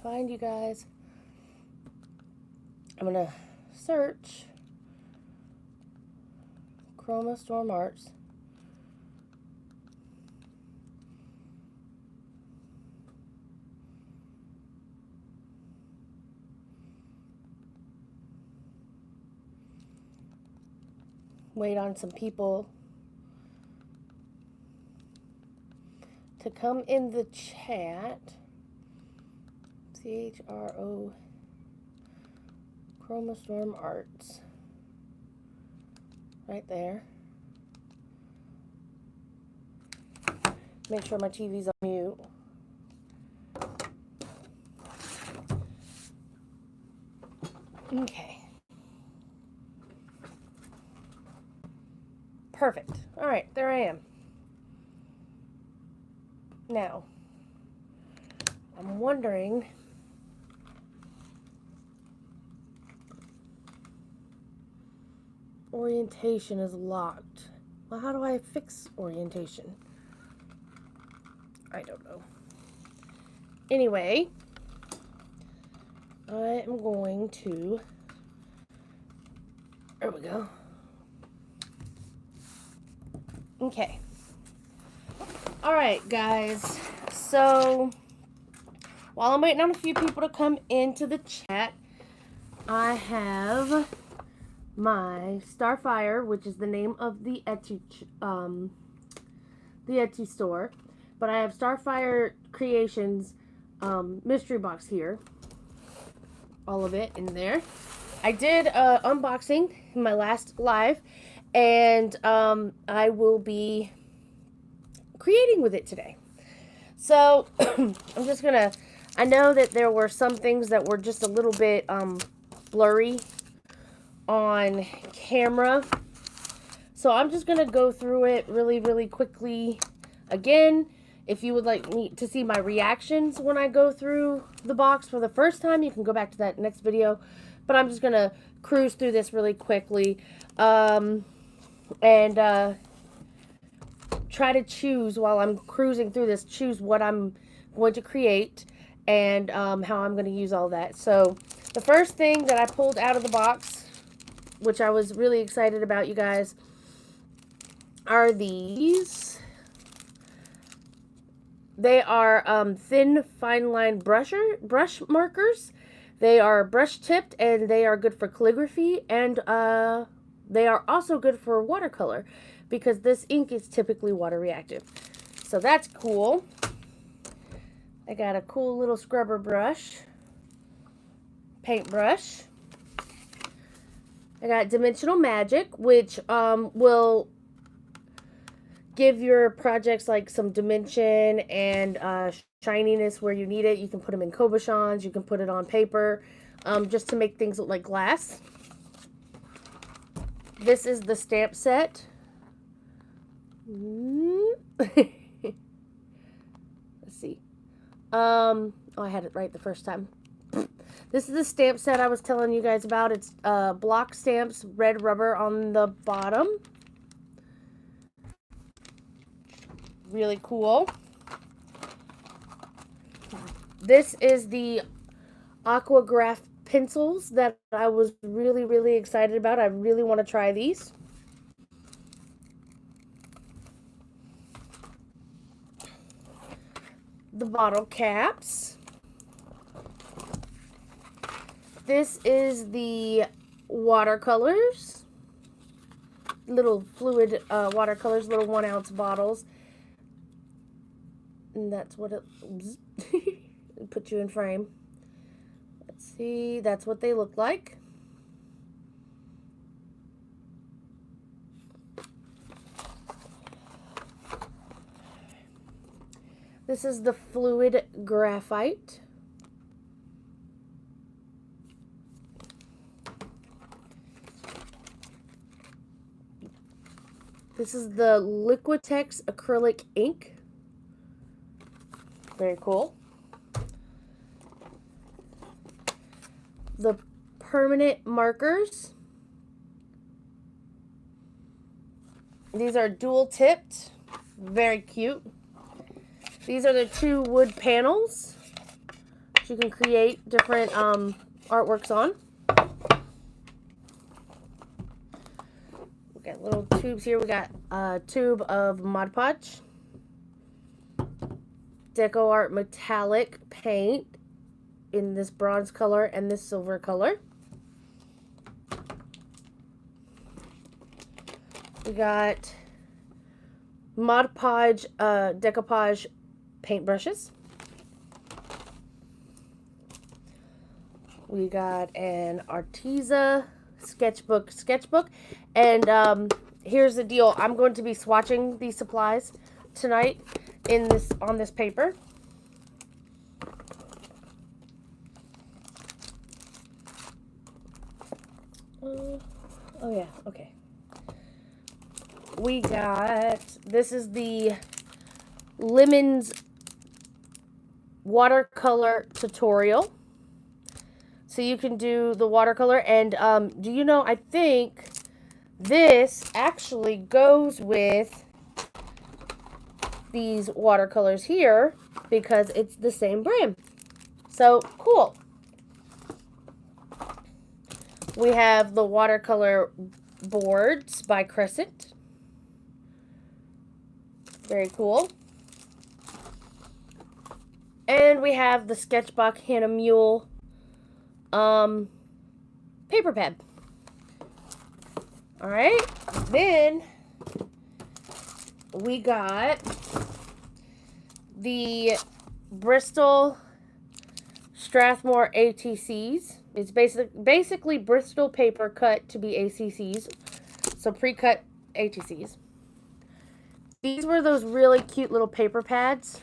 find you guys. I'm going to search Chroma Storm Arts. Wait on some people to come in the chat. CHRO Chroma Storm Arts. Right there. Make sure my TV's on mute. Okay. Perfect. All right, there I am. Now, I'm wondering, orientation is locked. Well, how do I fix orientation? I don't know. Anyway, I am going to, there we go. Okay. All right, guys. So, while I'm waiting on a few people to come into the chat, I have my Starfire, which is the name of the Etsy store. But I have StarFire Creations mystery box here. All of it in there. I did unboxing in my last live, and I will be creating with it today. So I'm just gonna, I know that there were some things that were just a little bit blurry on camera, so I'm just gonna go through it really quickly again. If you would like me to see my reactions when I go through the box for the first time, you can go back to that next video, but I'm just gonna cruise through this really quickly and try to choose, while I'm cruising through this, choose what I'm going to create and how I'm going to use all that. So the first thing that I pulled out of the box, which I was really excited about, you guys, are these. They are thin fine line brush markers. They are brush tipped, and they are good for calligraphy, and they are also good for watercolor, because this ink is typically water reactive. So that's cool. I got a cool little scrubber brush, paintbrush. I got Dimensional Magic, which will give your projects like some dimension and shininess where you need it. You can put them in cabochons, you can put it on paper, just to make things look like glass. This is the stamp set. Let's see. Oh, I had it right the first time. This is the stamp set I was telling you guys about. It's block stamps, red rubber on the bottom. Really cool. This is the Aquagraph pencils that I was really excited about. I really want to try these. The bottle caps. This is the watercolors. Little fluid watercolors, little 1 ounce bottles. And that's what it put you in frame. Let's see, that's what they look like. This is the fluid graphite. This is the Liquitex acrylic ink. Very cool. The permanent markers. These are dual tipped. Very cute. These are the 2 wood panels. So you can create different artworks on. We got little tubes here. We got a tube of Mod Podge, Deco Art metallic paint in this bronze color and this silver color. We got Mod Podge, decoupage paintbrushes. We got an Arteza sketchbook. And here's the deal. I'm going to be swatching these supplies tonight on this paper. Oh yeah, okay. We got, this is the Lemons watercolor tutorial. So you can do the watercolor, and do you know, I think this actually goes with these watercolors here because it's the same brand. So cool. We have the watercolor boards by Crescent. Very cool. And we have the Sketchbook Hannah Mule paper pad. All right. Then we got the Bristol Strathmore ATCs. It's basically Bristol paper cut to be ACCs. So pre-cut ATCs. These were those really cute little paper pads.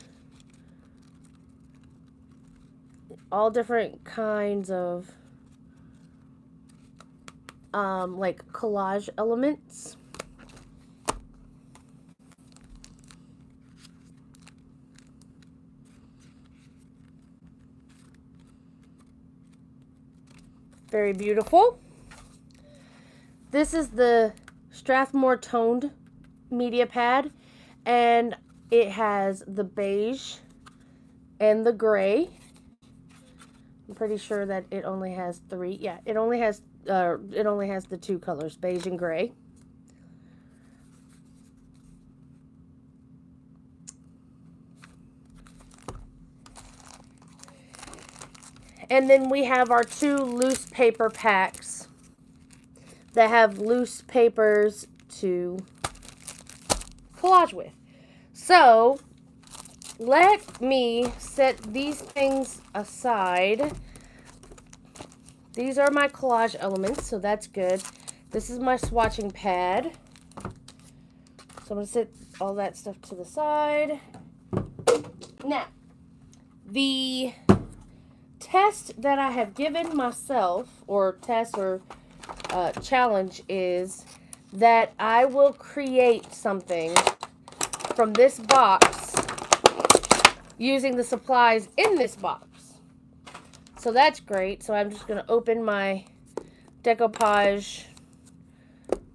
All different kinds of like collage elements. Very beautiful. This is the Strathmore toned media pad, and it has the beige and the gray. I'm pretty sure that it only has three. Yeah, it only has the two colors, beige and gray. And then we have our two loose paper packs that have loose papers to collage with. So let me set these things aside. These are my collage elements, so that's good. This is my swatching pad. So I'm going to set all that stuff to the side. Now, the test that I have given myself, or test or challenge, is that I will create something from this box using the supplies in this box. So that's great. So I'm just going to open my decoupage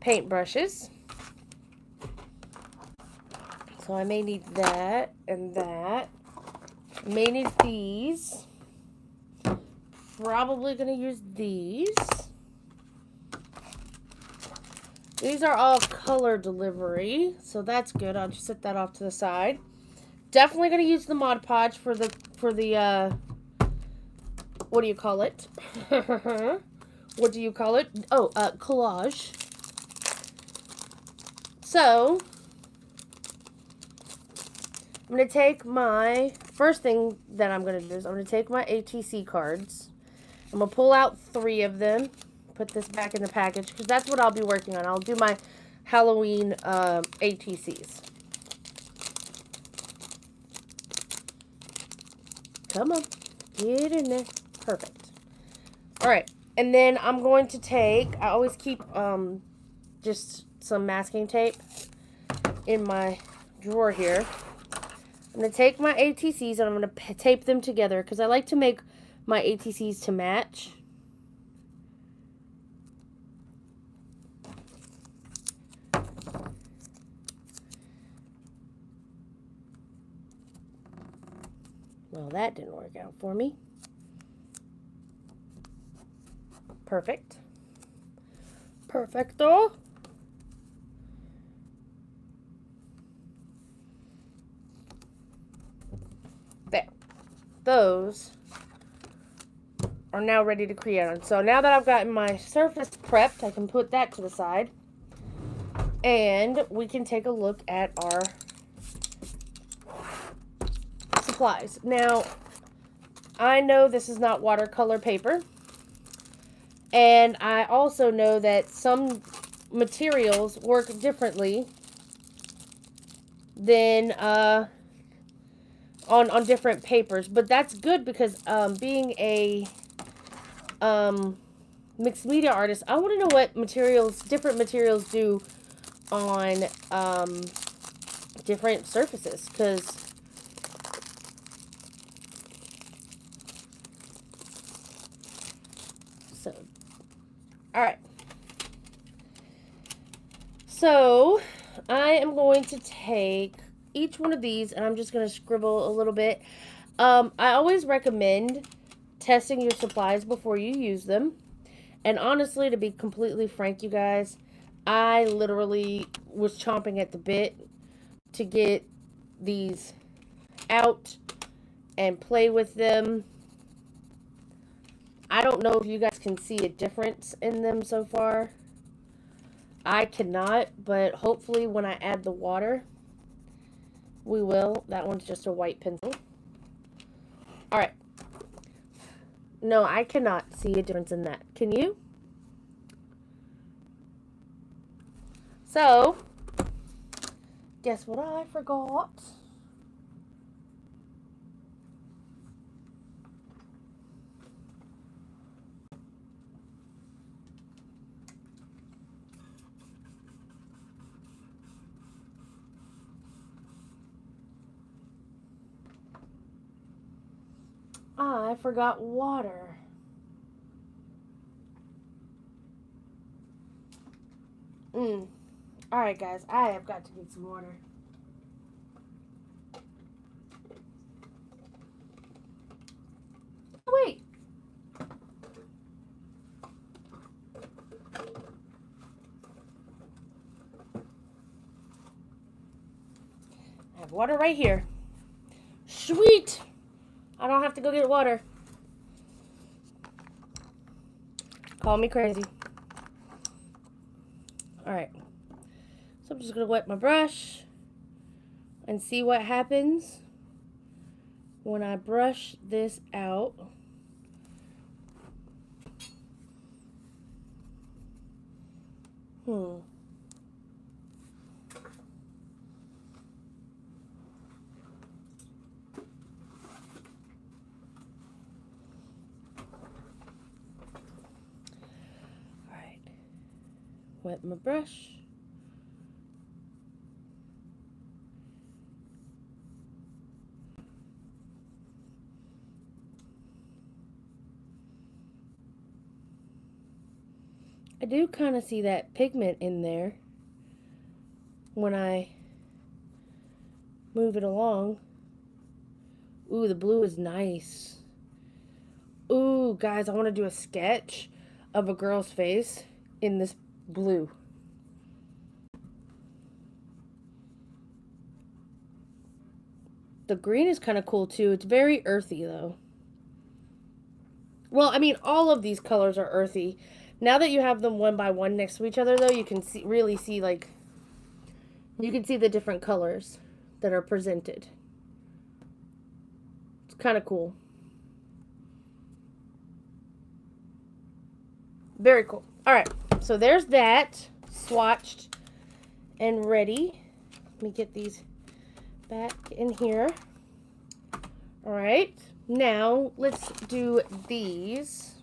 paintbrushes. So I may need that and that. I may need these. Probably going to use these. These are all color delivery, so that's good. I'll just set that off to the side. Definitely going to use the Mod Podge for the what do you call it? What do you call it? Oh, collage. So I'm going to take my, first thing that I'm going to do is I'm going to take my ATC cards. I'm going to pull out 3 of them. Put this back in the package because that's what I'll be working on. I'll do my Halloween ATCs. Come on. Get in there. Perfect. Alright. And then I'm going to take, I always keep just some masking tape in my drawer here. I'm going to take my ATCs and I'm going to tape them together because I like to make my ATCs to match. Well, that didn't work out for me. Perfect. Perfecto. There. Those are now ready to create on. So now that I've gotten my surface prepped, I can put that to the side. And we can take a look at our supplies. Now, I know this is not watercolor paper. And I also know that some materials work differently than on different papers. But that's good because being a mixed media artist, I want to know what different materials do on different surfaces, because alright, so I am going to take each one of these and I'm just going to scribble a little bit. I always recommend testing your supplies before you use them. And honestly, to be completely frank, you guys, I literally was chomping at the bit to get these out and play with them. I don't know if you guys can see a difference in them so far. I cannot, but hopefully when I add the water, we will. That one's just a white pencil. Alright. No, I cannot see a difference in that. Can you? So, guess what I forgot? I forgot water. Alright, guys. I have got to get some water. Wait. I have water right here. Sweet! I don't have to go get water. Call me crazy. Alright. So I'm just going to wet my brush and see what happens when I brush this out. Alright. Wet my brush. I do kind of see that pigment in there when I move it along. Ooh, the blue is nice. Ooh, guys, I want to do a sketch of a girl's face in this blue. The green is kind of cool too. It's very earthy though. Well, I mean, all of these colors are earthy. Now that you have them one by one next to each other, though, you can really see, like, you can see the different colors that are presented. It's kind of cool. Very cool. All right, so there's that swatched and ready. Let me get these back in here. All right, now let's do these.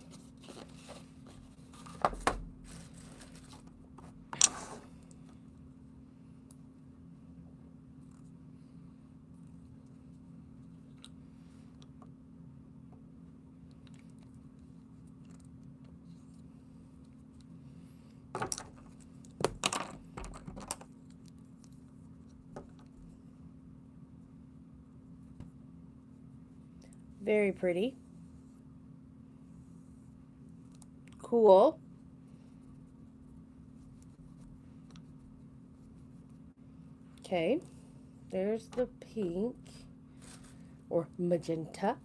Very pretty. cool. Okay, there's the pink or magenta.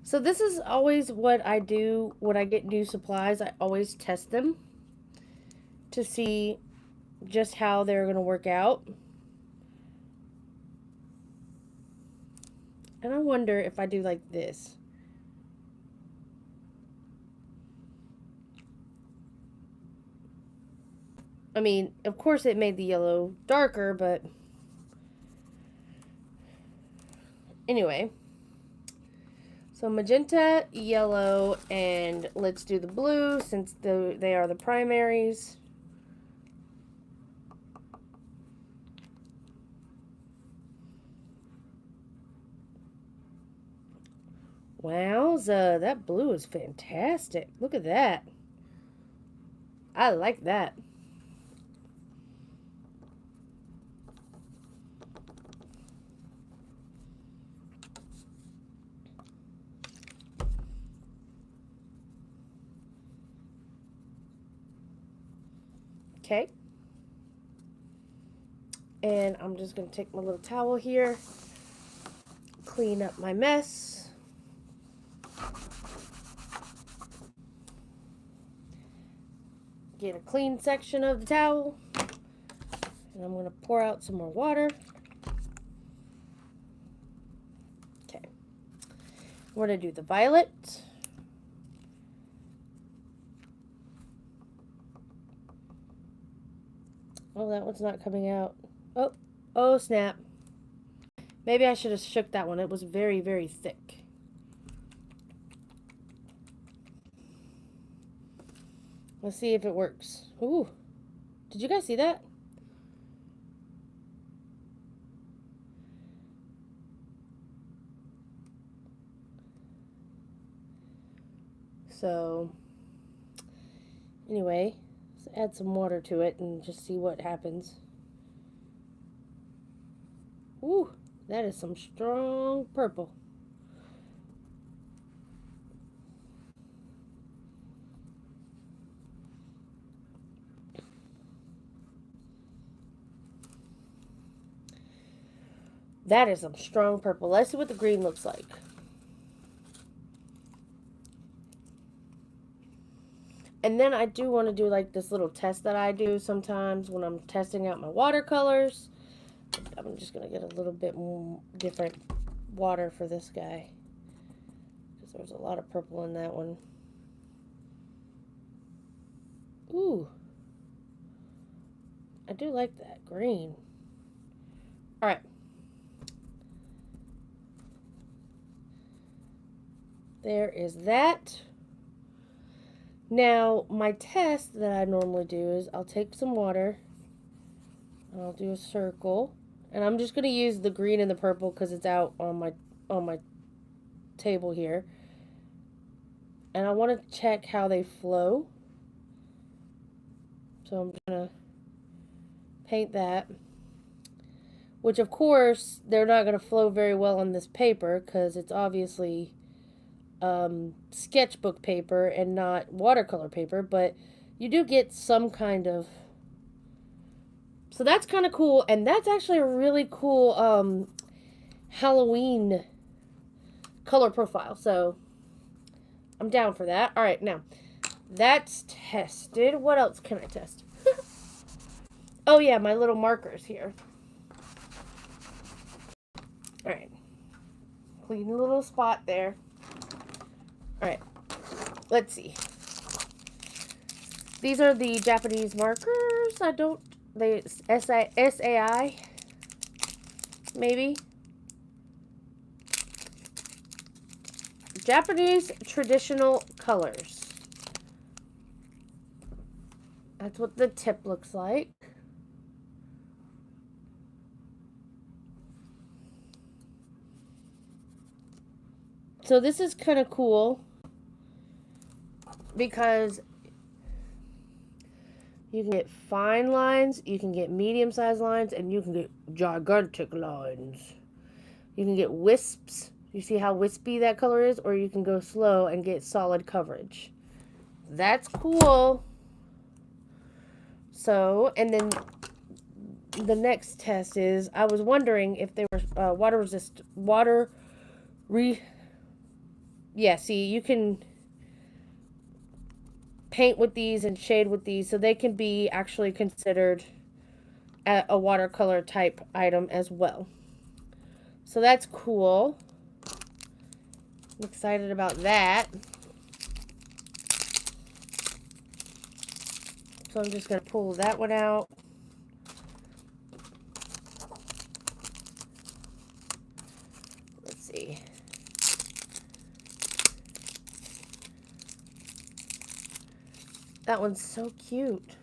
So this is always what I do when I get new supplies. I always test them to see just how they're going to work out. And I wonder if I do like this. I mean, of course it made the yellow darker, but anyway. So magenta, yellow, and let's do the blue since they are the primaries. Wowza, that blue is fantastic. Look at that. I like that. Okay. And I'm just going to take my little towel here, clean up my mess. Get a clean section of the towel. And I'm going to pour out some more water. Okay. We're going to do the violet. Oh, that one's not coming out. Oh, snap. Maybe I should have shook that one. It was very, very thick. Let's see if it works. Ooh. Did you guys see that? So, anyway, let's add some water to it and just see what happens. Ooh, that is some strong purple. That is some strong purple. Let's see what the green looks like. And then I do want to do like this little test that I do sometimes when I'm testing out my watercolors. I'm just going to get a little bit more different water for this guy, because there's a lot of purple in that one. Ooh. I do like that green. Alright. There is that. Now, my test that I normally do is I'll take some water. I'll do a circle. And I'm just going to use the green and the purple because it's out on my table here. And I want to check how they flow. So I'm going to paint that. Which, of course, they're not going to flow very well on this paper because it's obviously sketchbook paper and not watercolor paper. But you do get some kind of... So that's kind of cool, and that's actually a really cool Halloween color profile, so I'm down for that. All right, now, that's tested. What else can I test? Oh, yeah, my little markers here. All right. Clean little spot there. All right. Let's see. These are the Japanese markers. They SAI, maybe. Japanese traditional colors. That's what the tip looks like. So this is kind of cool because you can get fine lines, you can get medium-sized lines, and you can get gigantic lines. You can get wisps, You see how wispy that color is? Or you can go slow and get solid coverage. That's cool. So, and then the next test is, I was wondering if they were yeah, see, you can paint with these and shade with these, so they can be actually considered a watercolor type item as well. So that's cool. I'm excited about that. So I'm just going to pull that one out. Let's see. That one's so cute.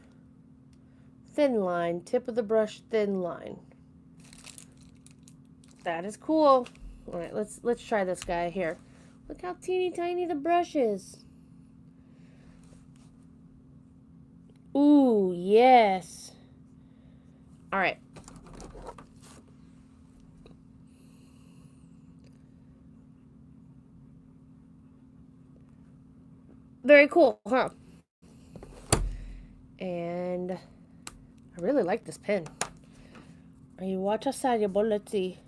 Thin line, tip of the brush, thin line. That is cool. All right, let's try this guy here. Look how teeny tiny the brush is. Ooh, yes. All right. Very cool, huh? And I really like this pen. Are you watch outside your bowl? Let's see.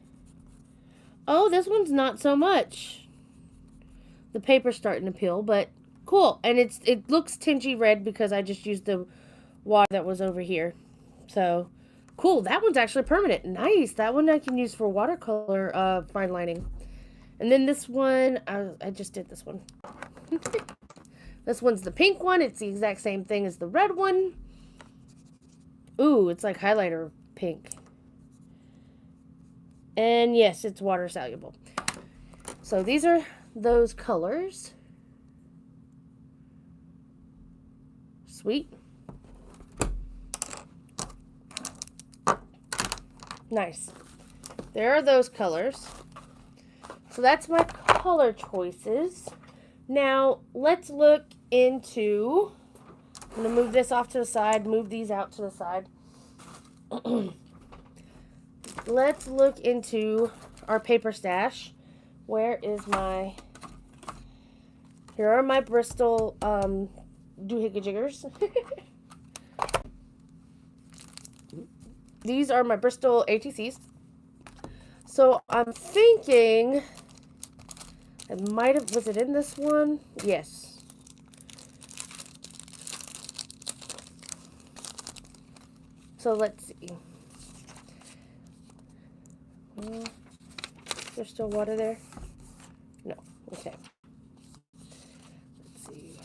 Oh, this one's not so much. The paper's starting to peel, but cool. And it looks tingy red because I just used the water that was over here. So, cool. That one's actually permanent. Nice. That one I can use for watercolor fine lining. And then this one, I just did this one. This one's the pink one. It's the exact same thing as the red one. Ooh, it's like highlighter pink. And yes, it's water soluble. So these are those colors. Sweet. Nice. There are those colors. So that's my color choices. Now, let's look into, I'm going to move this off to the side, move these out to the side. Let's look into our paper stash. Where is my, here are my Bristol doohickey-jiggers. These are my Bristol ATCs. So I'm thinking, it might have, was it in this one? Yes. So let's see. There's still water there? No. Okay. Let's see.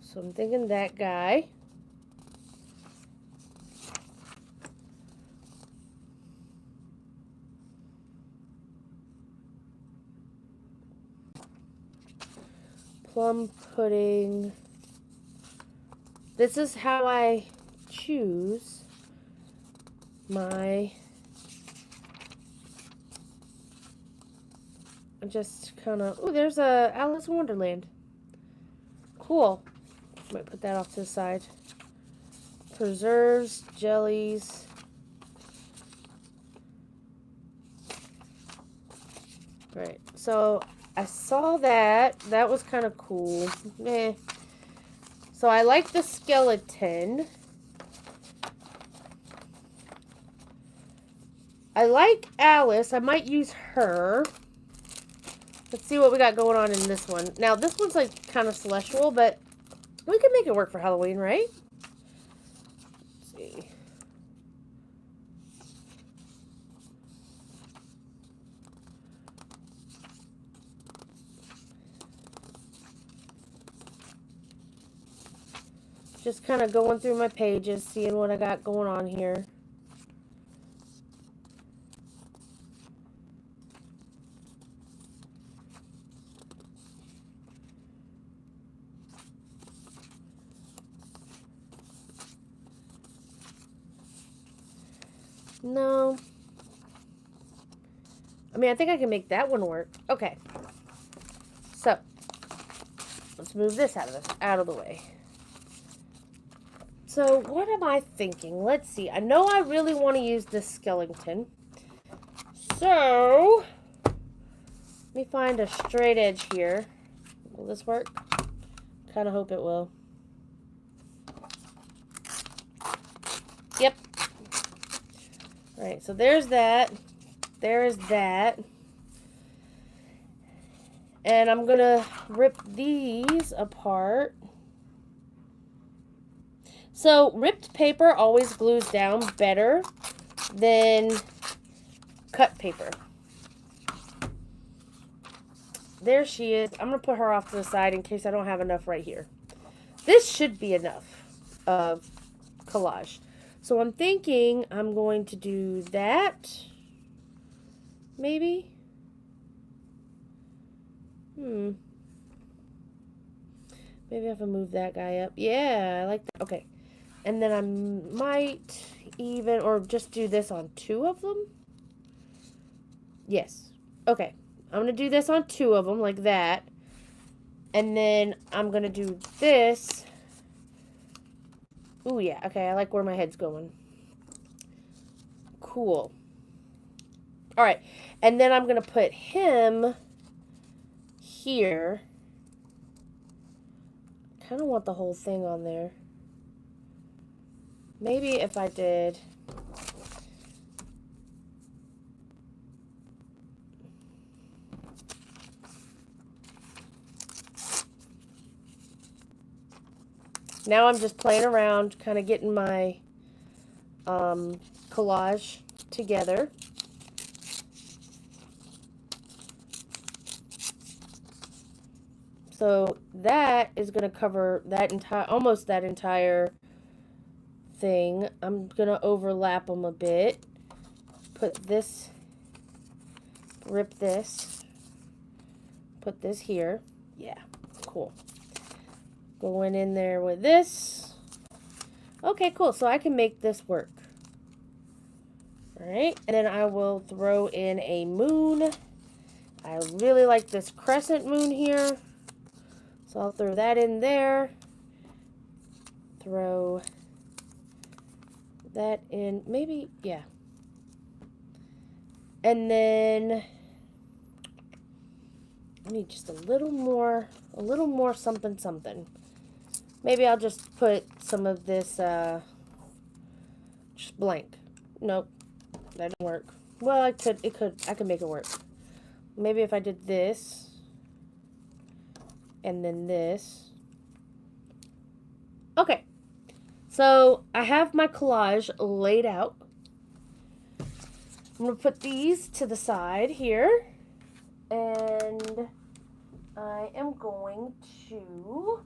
So I'm thinking that guy. Plum pudding. This is how I choose my, just kind of, oh, there's a Alice in Wonderland. Cool. Might put that off to the side. Preserves, jellies. Right. So I saw that. That was kind of cool. Meh. So I like the skeleton. I like Alice. I might use her. Let's see what we got going on in this one. Now, this one's like kind of celestial, but we can make it work for Halloween, right? Let's see. Just kind of going through my pages, seeing what I got going on here. No. I mean, I think I can make that one work. Okay. So, let's move this out of the way. So what am I thinking? Let's see. I know I really want to use this skeleton. So let me find a straight edge here. Will this work? Kind of hope it will. Yep. All right, so there's that. There is that. And I'm going to rip these apart. So ripped paper always glues down better than cut paper. There she is. I'm going to put her off to the side in case I don't have enough right here. This should be enough of collage. So I'm thinking I'm going to do that. Maybe. Maybe if I move that guy up. Yeah, I like that. Okay. And then I might even, or just do this on 2 of them. Yes. Okay. I'm going to do this on 2 of them like that. And then I'm going to do this. Ooh, yeah. Okay, I like where my head's going. Cool. All right. And then I'm going to put him here. Kind of want the whole thing on there. Maybe if I did... Now I'm just playing around, kind of getting my collage together. So that is going to cover that almost that entire thing. I'm going to overlap them a bit. Put this, rip this, put this here. Yeah, cool. Going in there with this. Okay, cool. So I can make this work. All right. And then I will throw in a moon. I really like this crescent moon here. So I'll throw that in there. Throw that in. Maybe, yeah. And then I need just a little more something something. Maybe I'll just put some of this, just blank. Nope, that didn't work. Well, I could make it work. Maybe if I did this, and then this. Okay, so I have my collage laid out. I'm going to put these to the side here, and I am going to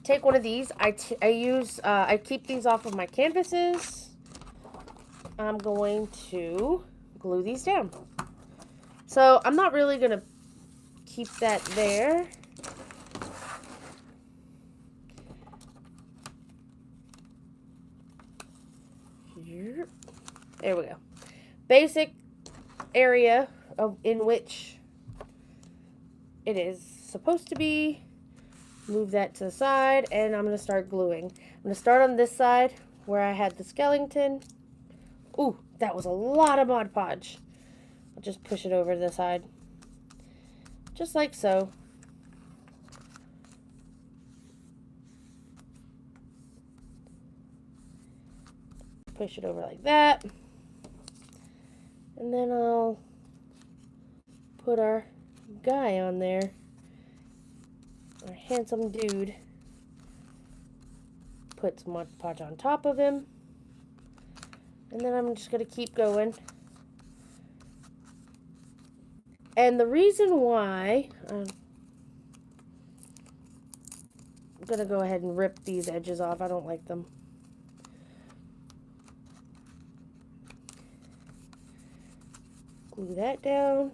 take one of these. I keep these off of my canvases. I'm going to glue these down. So I'm not really going to keep that there. There we go. Basic area in which it is supposed to be. Move that to the side, and I'm going to start gluing. I'm going to start on this side where I had the skeleton. Ooh, that was a lot of Mod Podge. I'll just push it over to the side. Just like so. Push it over like that. And then I'll put our guy on there. Our handsome dude. Put some Mod Podge on top of him. And then I'm just going to keep going. And the reason why I'm going to go ahead and rip these edges off. I don't like them. Glue that down.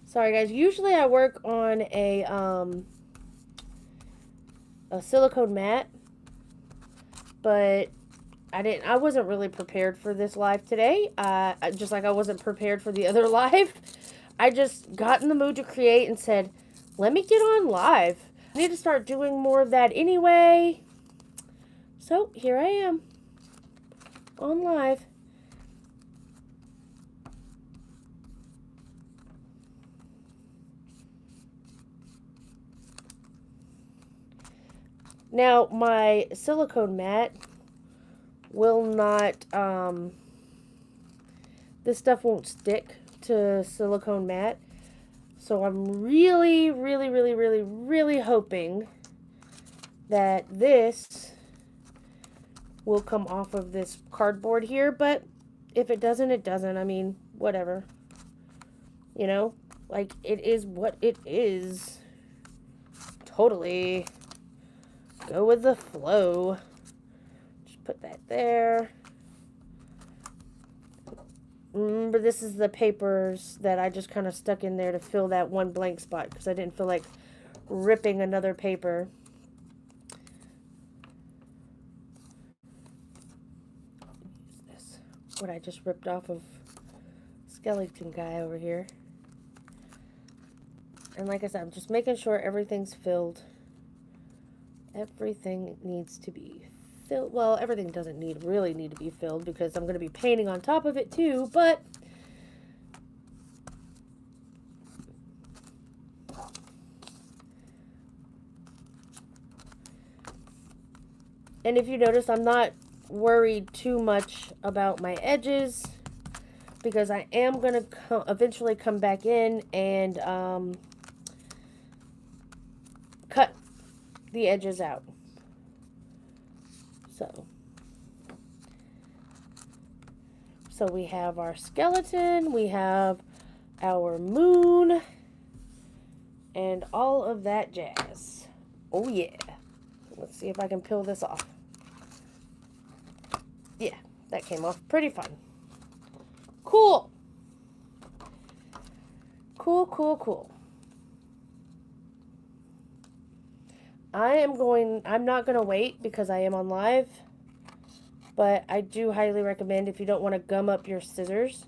Sorry guys, usually I work on a silicone mat, but I wasn't really prepared for this live today. Just like I wasn't prepared for the other live. I just got in the mood to create and said, let me get on live. I need to start doing more of that anyway. So here I am on live. Now my silicone mat will not, this stuff won't stick to silicone mat. So I'm really, really, really, really, really hoping that this will come off of this cardboard here. But if it doesn't, it doesn't. I mean, whatever. You know, like, it is what it is. Totally. Go with the flow. Just put that there. Remember, this is the papers that I just kind of stuck in there to fill that one blank spot because I didn't feel like ripping another paper. Use this. What I just ripped off of skeleton guy over here. And like I said, I'm just making sure everything's filled. Everything needs to be filled. Well, everything doesn't really need to be filled because I'm going to be painting on top of it too, but and if you notice, I'm not worried too much about my edges because I am going to eventually come back in and cut the edges out. So we have our skeleton, we have our moon, and all of that jazz. Oh yeah. Let's see if I can peel this off. Yeah, that came off pretty fun. Cool. Cool, cool, cool. I'm not going to wait because I am on live, but I do highly recommend if you don't want to gum up your scissors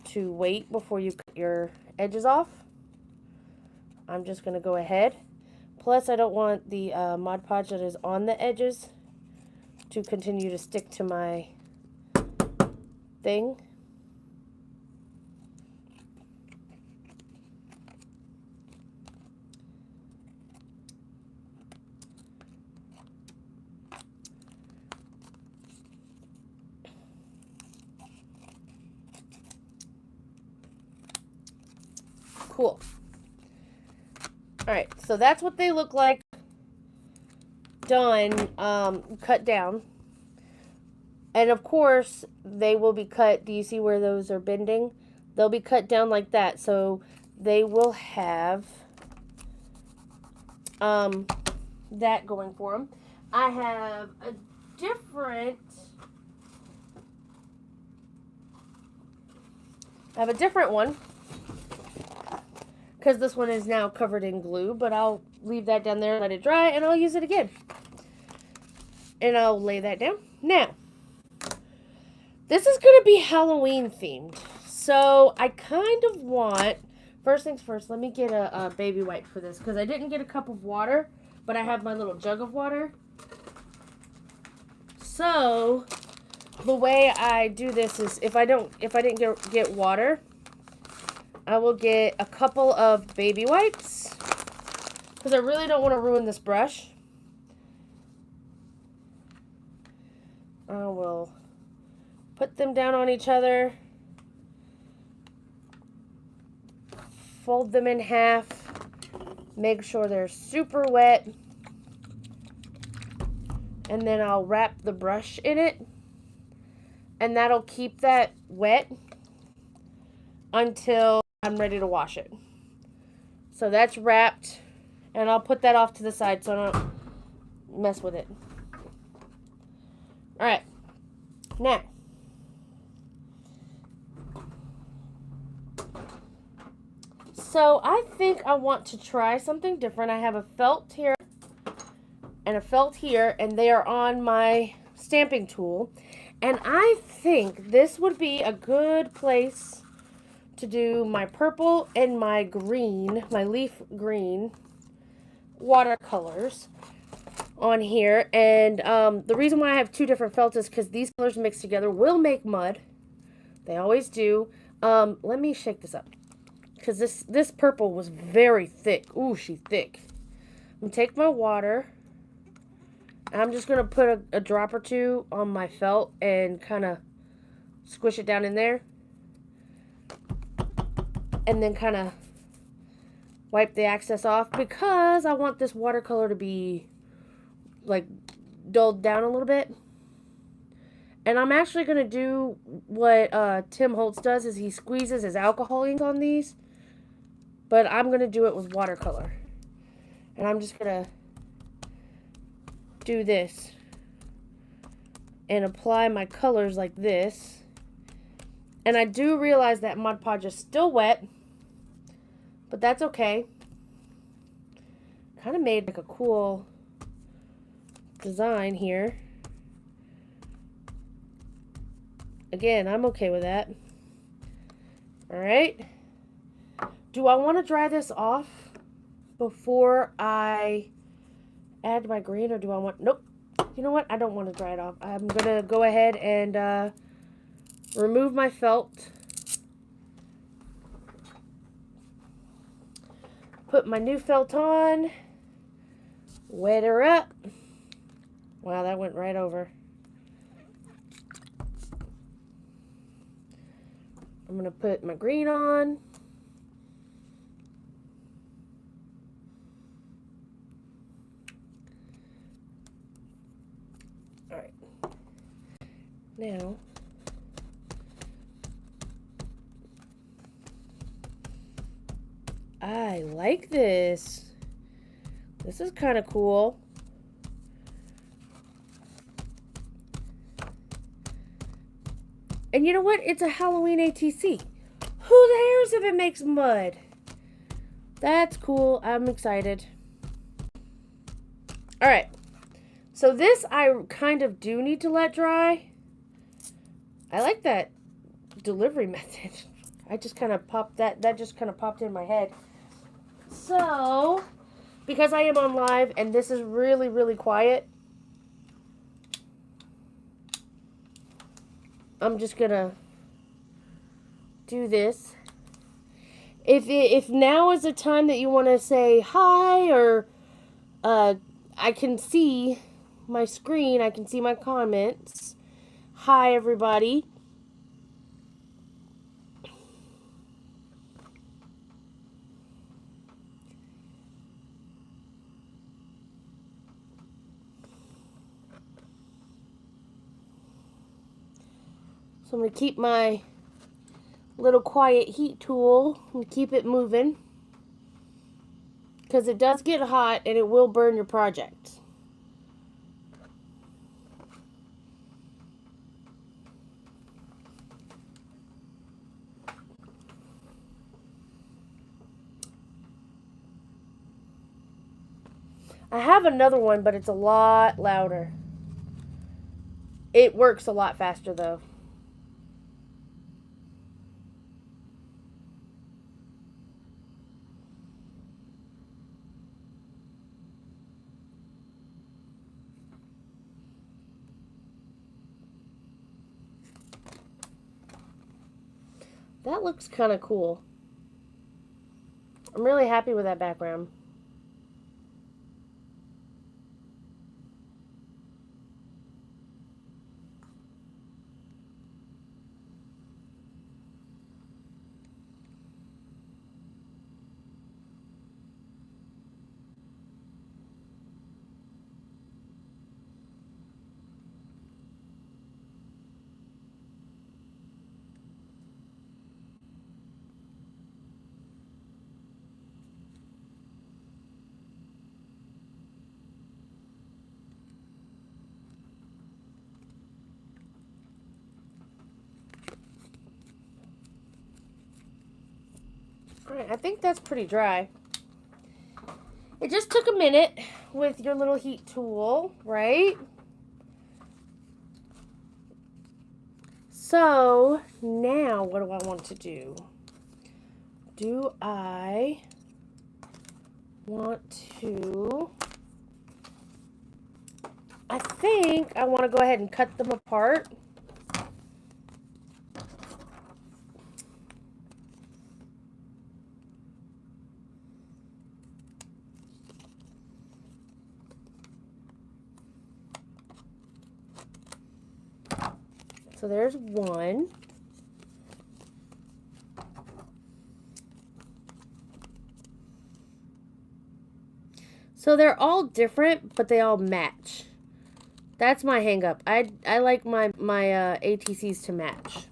to wait before you cut your edges off. I'm just going to go ahead. Plus, I don't want the Mod Podge that is on the edges to continue to stick to my thing. Cool. Alright, so that's what they look like done, cut down. And of course, they will be cut. Do you see where those are bending? They'll be cut down like that. So they will have that going for them. I have a different one. Because this one is now covered in glue, but I'll leave that down there, let it dry, and I'll use it again. And I'll lay that down. Now, this is going to be Halloween themed. So, I kind of want, first things first, let me get a baby wipe for this. Because I didn't get a cup of water, but I have my little jug of water. So, the way I do this is, if I didn't get water, I will get a couple of baby wipes because I really don't want to ruin this brush. I will put them down on each other, fold them in half, make sure they're super wet, and then I'll wrap the brush in it, and that'll keep that wet until I'm ready to wash it. So that's wrapped, and I'll put that off to the side so I don't mess with it. Alright, now, so I think I want to try something different. I have a felt here and a felt here, and they are on my stamping tool, and I think this would be a good place to do my purple and my green, my leaf green watercolors on here. And the reason why I have two different felts is because these colors mixed together will make mud. They always do. Let me shake this up, because this purple was very thick. Ooh, she's thick. I'm going to take my water. I'm just going to put a drop or two on my felt and kind of squish it down in there. And then kind of wipe the excess off, because I want this watercolor to be like dulled down a little bit. And I'm actually going to do what Tim Holtz does, is he squeezes his alcohol ink on these. But I'm going to do it with watercolor. And I'm just going to do this and apply my colors like this. And I do realize that Mod Podge is still wet, but that's okay. Kind of made like a cool design here. Again, I'm okay with that. Alright. Do I want to dry this off before I add my green, or do I want... Nope. You know what? I don't want to dry it off. I'm going to go ahead and remove my felt. Put my new felt on. Wet her up. Wow, that went right over. I'm going to put my green on. Alright. Now, I like this. This is kind of cool. And you know what? It's a Halloween ATC. Who cares if it makes mud? That's cool. I'm excited. Alright. So this I kind of do need to let dry. I like that delivery method. I just kind of popped that. That just kind of popped in my head. So, because I am on live and this is really, really quiet, I'm just gonna do this. If now is the time that you want to say hi, or I can see my screen, I can see my comments. Hi, everybody. So I'm going to keep my little quiet heat tool and keep it moving, because it does get hot and it will burn your project. I have another one, but it's a lot louder. It works a lot faster though. That looks kind of cool. I'm really happy with that background. Alright, I think that's pretty dry. It just took a minute with your little heat tool, right? So, now what do I want to do? do I want to... I think I want to go ahead and cut them apart. So there's one. So they're all different, but they all match. That's my hang up. I like my ATCs to match.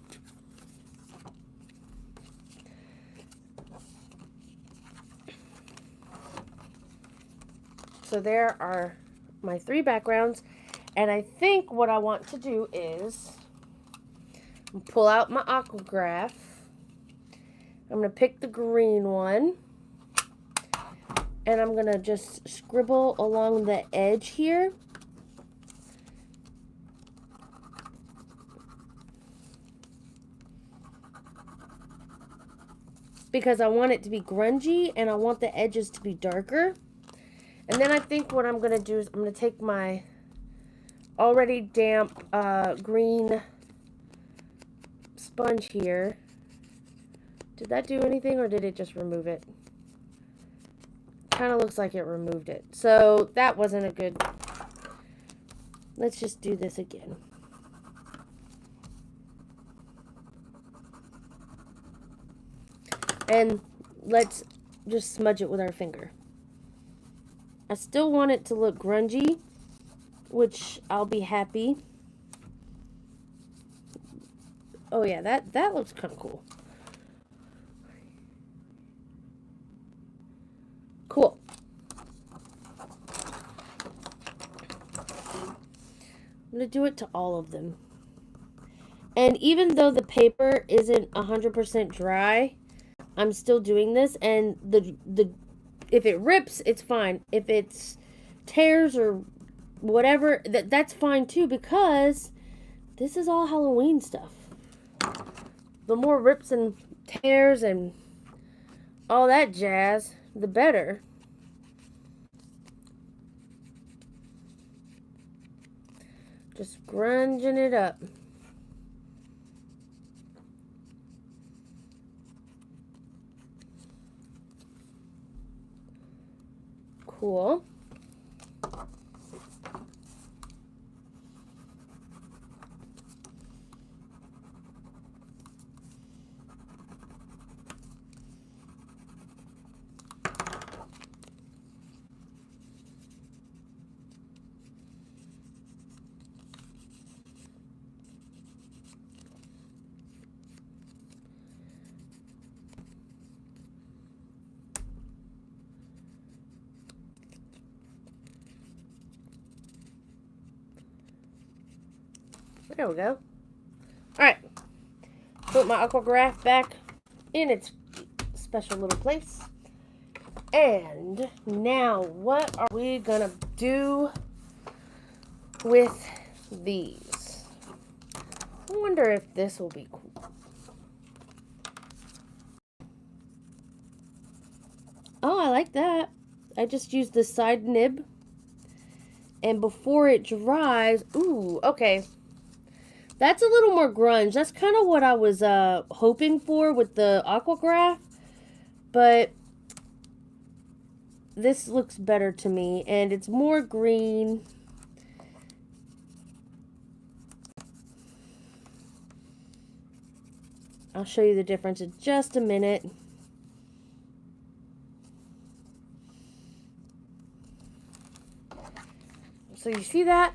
So there are my 3 backgrounds, and I think what I want to do is pull out my aquagraph. I'm going to pick the green one, and I'm going to just scribble along the edge here. Because I want it to be grungy, and I want the edges to be darker. And then I think what I'm going to do is I'm going to take my already damp green sponge here. Did that do anything, or did it just remove it? Kind of looks like it removed it. So that wasn't a good... Let's just do this again. And let's just smudge it with our finger. I still want it to look grungy, which I'll be happy. Oh yeah, that looks kind of cool. Cool. I'm going to do it to all of them. And even though the paper isn't 100% dry, I'm still doing this, and if it rips, it's fine. If it's tears or whatever, that's fine too, because this is all Halloween stuff. The more rips and tears and all that jazz, the better. Just grunging it up. Cool. There we go. Alright. Put my aquagraph back in its special little place. And now, what are we gonna do with these? I wonder if this will be cool. Oh, I like that. I just used the side nib. And before it dries, ooh, okay. That's a little more grunge. That's kind of what I was hoping for with the aquagraph. But this looks better to me. And it's more green. I'll show you the difference in just a minute. So you see that?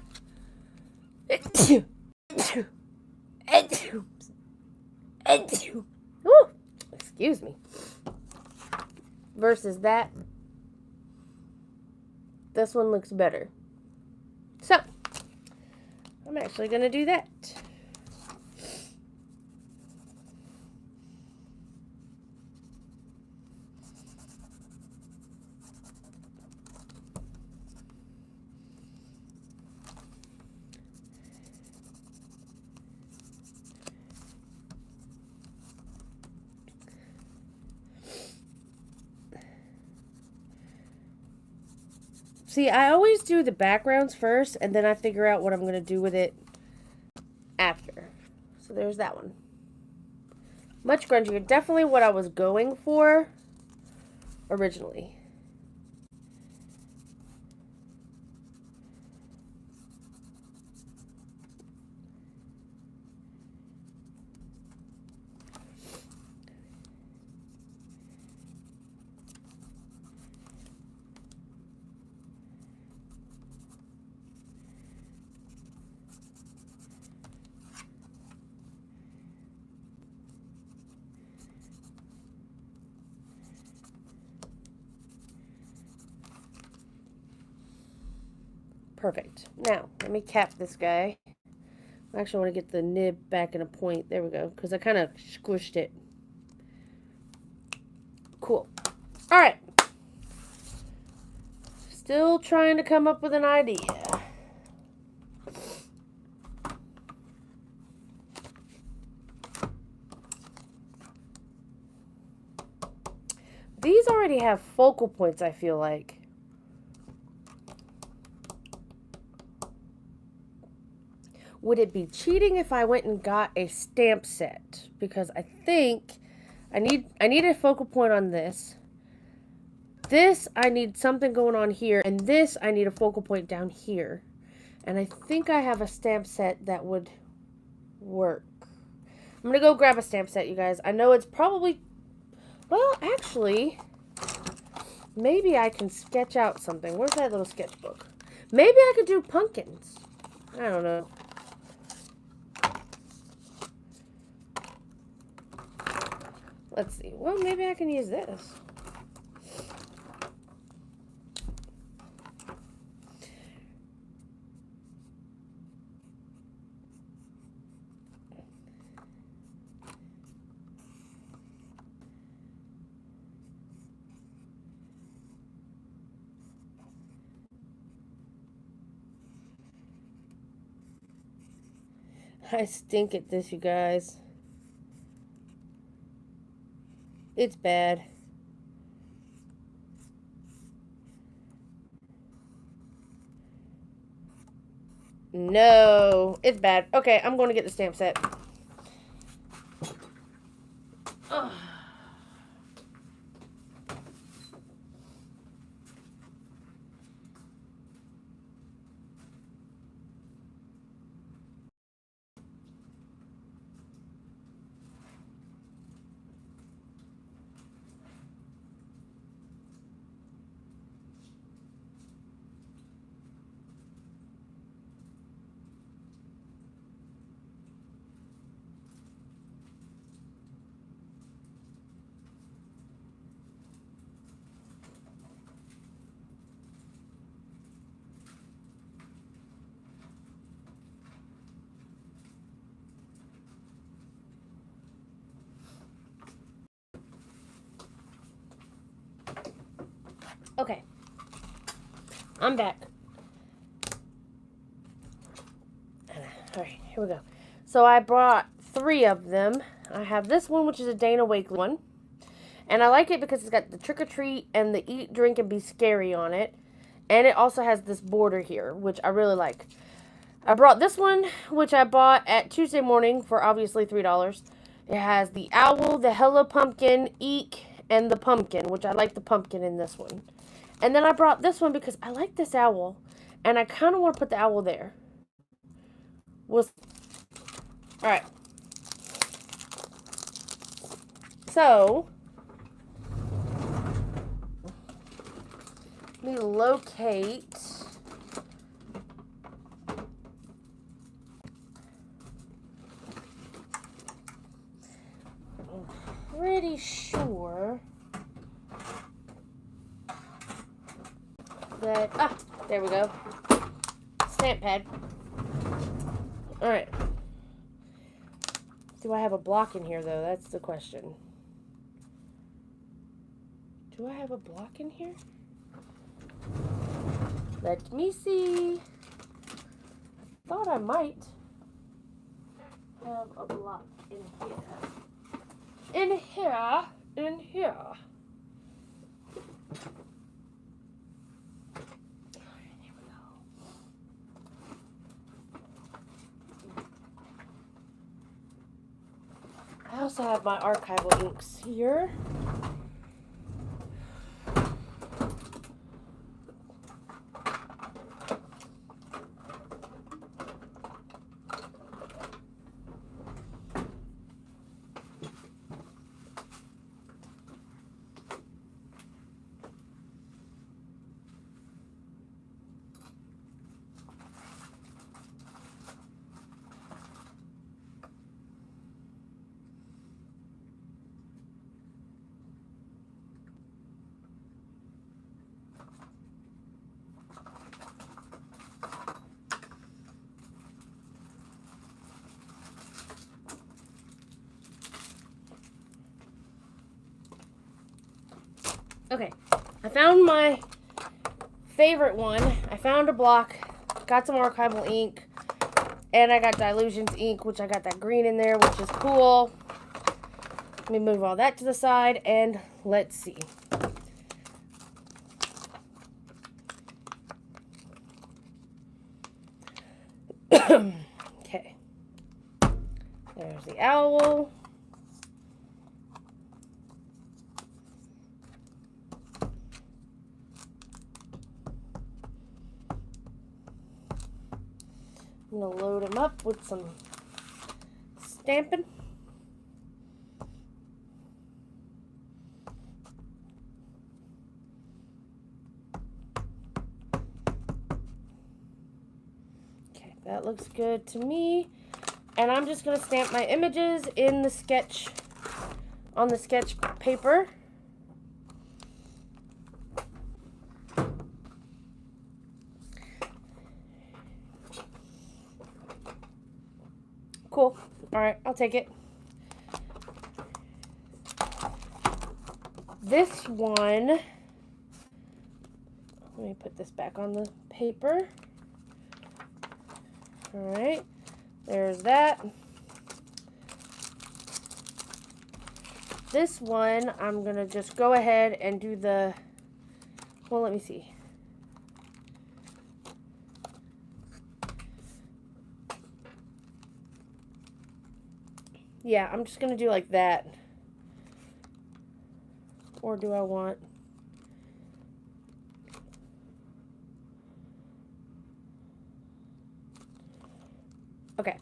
Ooh, excuse me. Versus that. This one looks better. So, I'm actually going to do that. See, I always do the backgrounds first, and then I figure out what I'm going to do with it after. So there's that one. Much grungier. Definitely what I was going for originally. Perfect. Now, let me cap this guy. I actually want to get the nib back in a point. There we go. Because I kind of squished it. Cool. Alright. Still trying to come up with an idea. These already have focal points, I feel like. Would it be cheating if I went and got a stamp set? Because I think I need a focal point on this. This, I need something going on here. And this, I need a focal point down here. And I think I have a stamp set that would work. I'm going to go grab a stamp set, you guys. I know it's probably... Well, actually, maybe I can sketch out something. Where's that little sketchbook? Maybe I could do pumpkins. I don't know. Let's see. Well, maybe I can use this. I stink at this, you guys. It's bad. No, it's bad. Okay, I'm going to get the stamp set. Ugh. Okay, I'm back. Alright, here we go. So I brought 3 of them. I have this one, which is a Dana Wakley one. And I like it because it's got the trick or treat and the eat, drink, and be scary on it. And it also has this border here, which I really like. I brought this one, which I bought at Tuesday morning for obviously $3. It has the owl, the Hello Pumpkin, eek, and the pumpkin, which I like the pumpkin in this one. And then I brought this one because I like this owl, and I kind of want to put the owl there. Alright. So, let me locate. I'm pretty sure that, there we go. Stamp pad. Alright. Do I have a block in here, though? That's the question. Do I have a block in here? Let me see. I thought I might have a block in here. In here. also have my archival inks here. Okay, I found my favorite one. I found a block, got some archival ink, and I got Dilutions ink, which I got that green in there, which is cool. Let me move all that to the side, and let's see. Okay, there's the owl. I'm going to load them up with some stamping. Okay, that looks good to me. And I'm just going to stamp my images in the sketch, on the sketch paper. Cool. All right, I'll take it. This one, let me put this back on the paper. All right, there's that. This one, I'm going to just go ahead and do the, well, let me see. Yeah, I'm just going to do like that. Or do I want... Okay.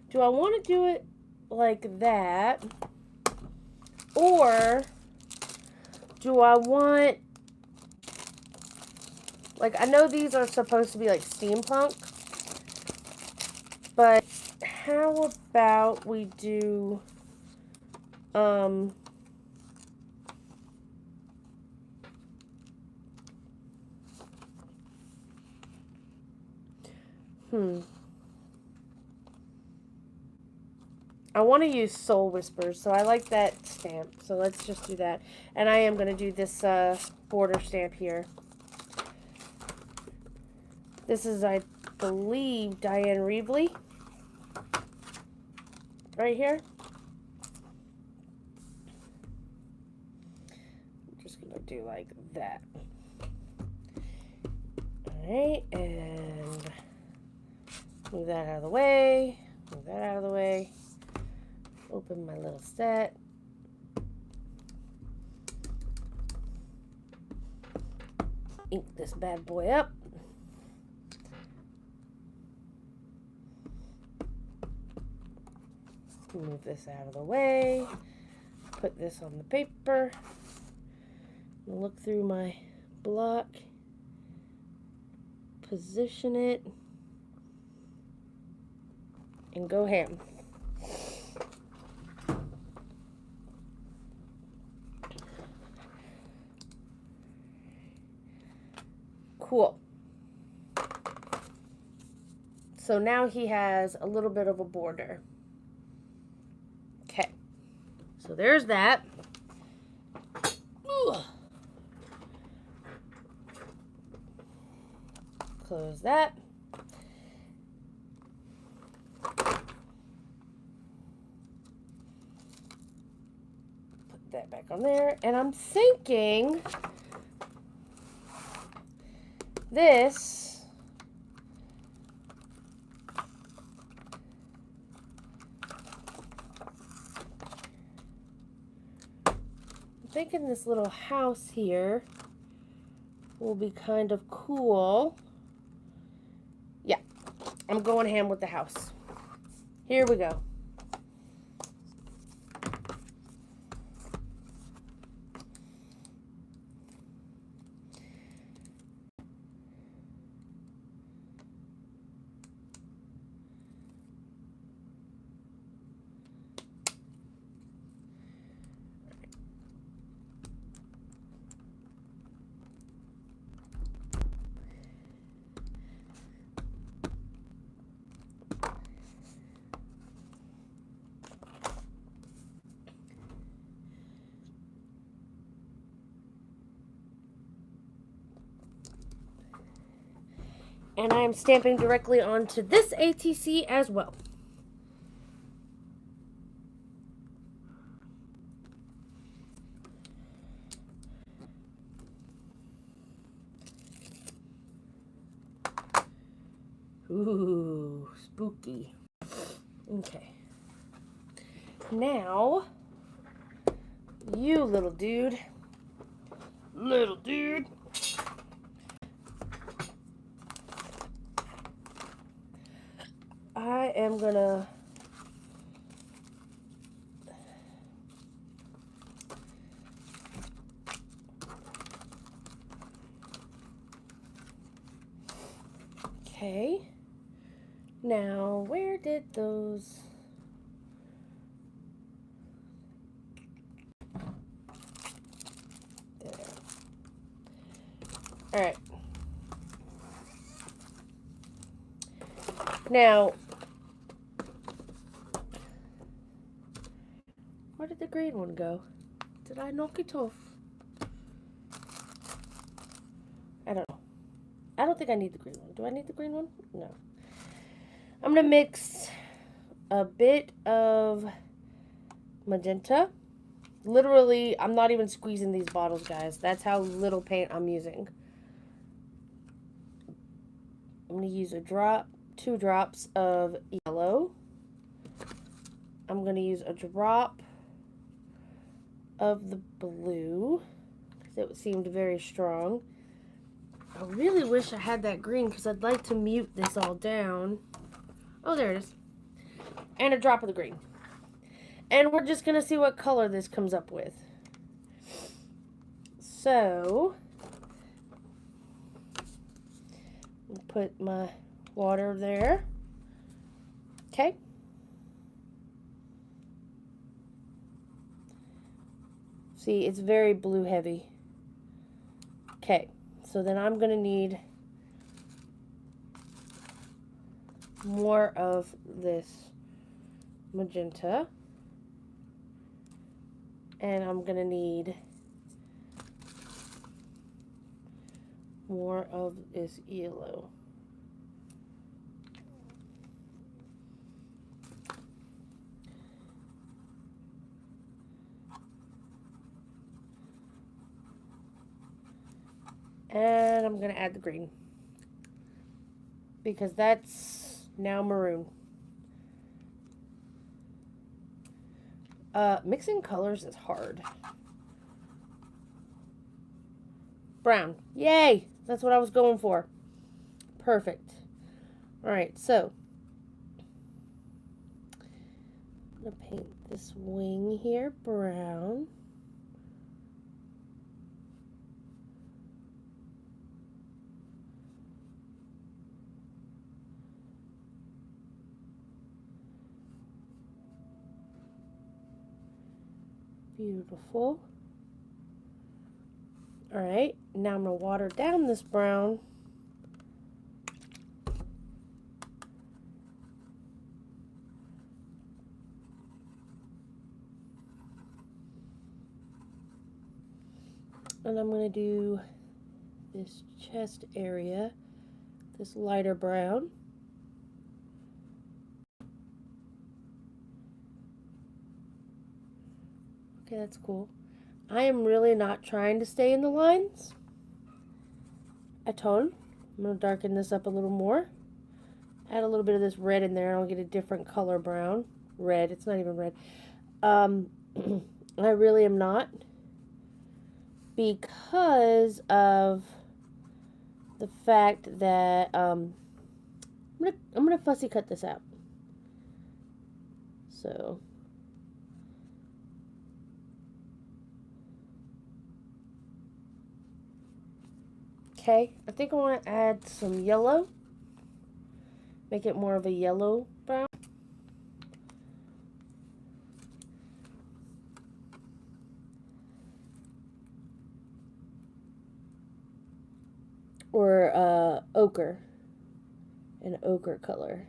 Do I want to do it like that? Or do I want, like, I know these are supposed to be like steampunk, but how about we do, I want to use Soul Whispers, so I like that stamp. So let's just do that. And I am going to do this border stamp here. This is, I believe, Diane Reevely. Right here. I'm just going to do like that. Alright, and move that out of the way. Move that out of the way. Open my little set. Ink this bad boy up. Move this out of the way. Put this on the paper. Look through my block. Position it. And go ham. Cool. So now he has a little bit of a border. Okay. So there's that. Ugh. Close that. that back on there. And I'm thinking this this little house here will be kind of cool. Yeah, I'm going ham with the house. Here we go. And I am stamping directly onto this ATC as well. Ooh, spooky. Okay. Now, you little dude. Little dude. I am gonna okay. Now, where did those there. All right. Now, where did the green one go? Did I knock it off? I don't know. I don't think I need the green one. Do I need the green one? No. I'm going to mix a bit of magenta. Literally, I'm not even squeezing these bottles, guys. That's how little paint I'm using. I'm going to use a drop, 2 drops of yellow. I'm going to use a drop of the blue because it seemed very strong. I really wish I had that green because I'd like to mute this all down. Oh, there it is. And a drop of the green. And we're just going to see what color this comes up with. So, I'll put my water there. Okay. See, it's very blue heavy. Okay, so then I'm going to need more of this magenta. And I'm going to need more of this yellow. And I'm going to add the green because that's now maroon. Mixing colors is hard. Brown. Yay! That's what I was going for. Perfect. Alright, so I'm going to paint this wing here brown. Beautiful. Alright, now I'm going to water down this brown. And I'm going to do this chest area, this lighter brown. Okay, that's cool. I am really not trying to stay in the lines at all. I'm going to darken this up a little more. Add a little bit of this red in there. I'll get a different color brown. Red. It's not even red. I really am not. Because of the fact that I'm gonna fussy cut this out. So okay, I think I want to add some yellow. Make it more of a yellow brown. Or ochre. An ochre color.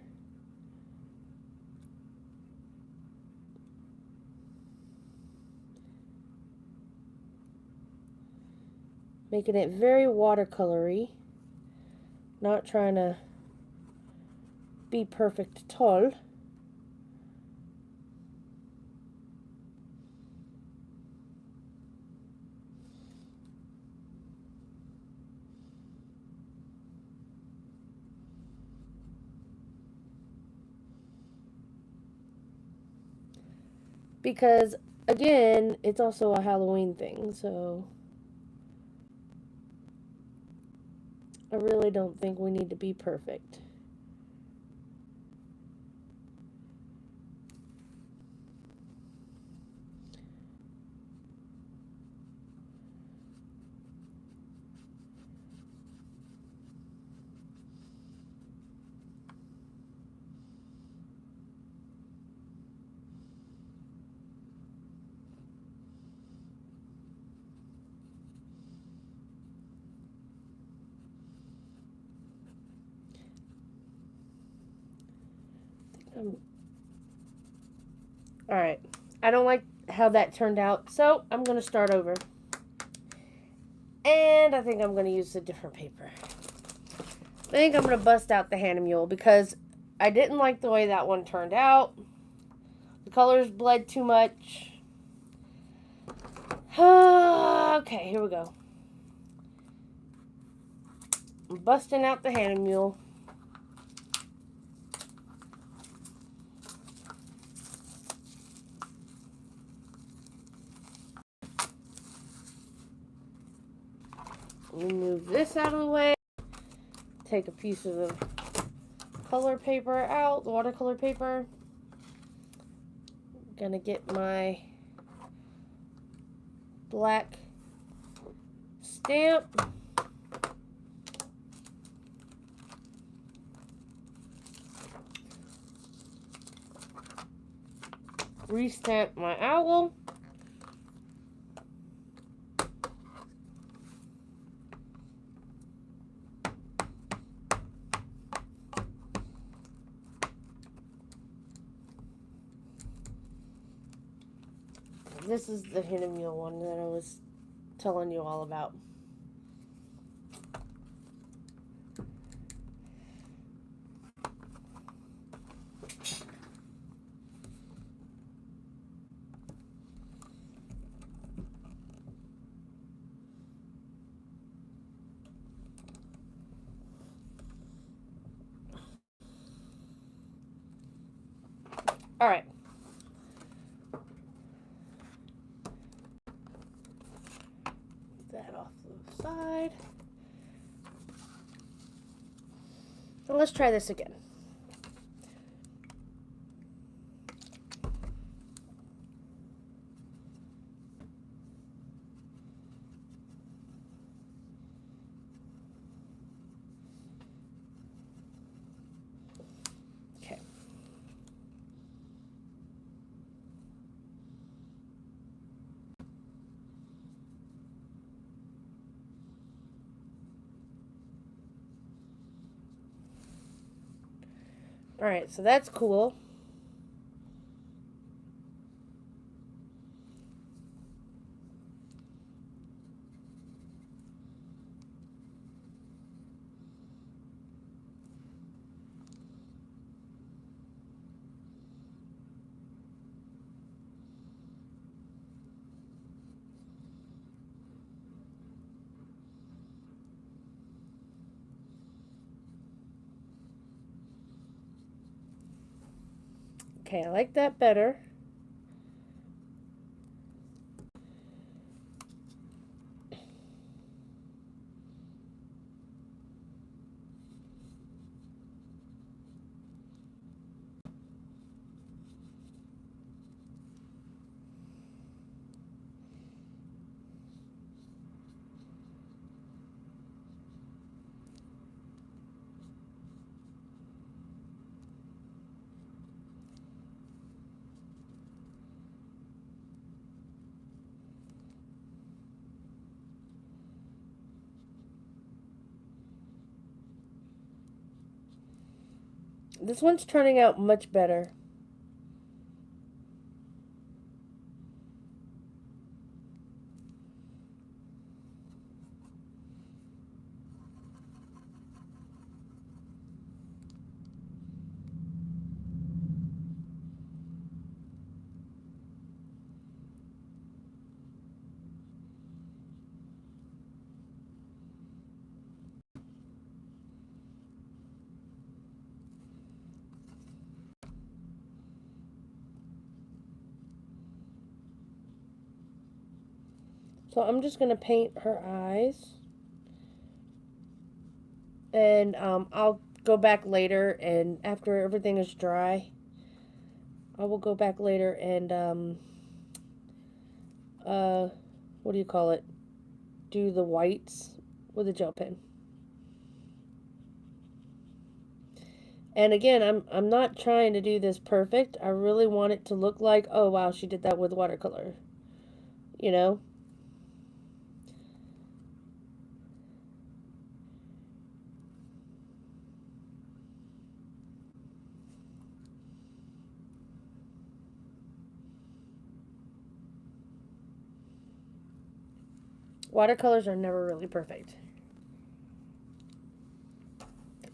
Making it very watercolory. Not trying to be perfect at all. Because, again, it's also a Halloween thing, so I really don't think we need to be perfect. Alright, I don't like how that turned out, so I'm going to start over. And I think I'm going to use a different paper. I think I'm going to bust out the Hannah Mule because I didn't like the way that one turned out. The colors bled too much. Okay, here we go. I'm busting out the Hannah Mule. Move this out of the way. Take a piece of the color paper out, the watercolor paper. Gonna get my black stamp. Restamp my owl. This is the Hannah Mule one that I was telling you all about. All right. That off to the side. And let's try this again. Okay. All right, so that's cool. Okay, I like that better. This one's turning out much better. So I'm just going to paint her eyes. And I'll go back later, and after everything is dry, I will go back later and, what do you call it? Do the whites with a gel pen. And again, I'm not trying to do this perfect. I really want it to look like, oh wow, she did that with watercolor. You know? Watercolors are never really perfect.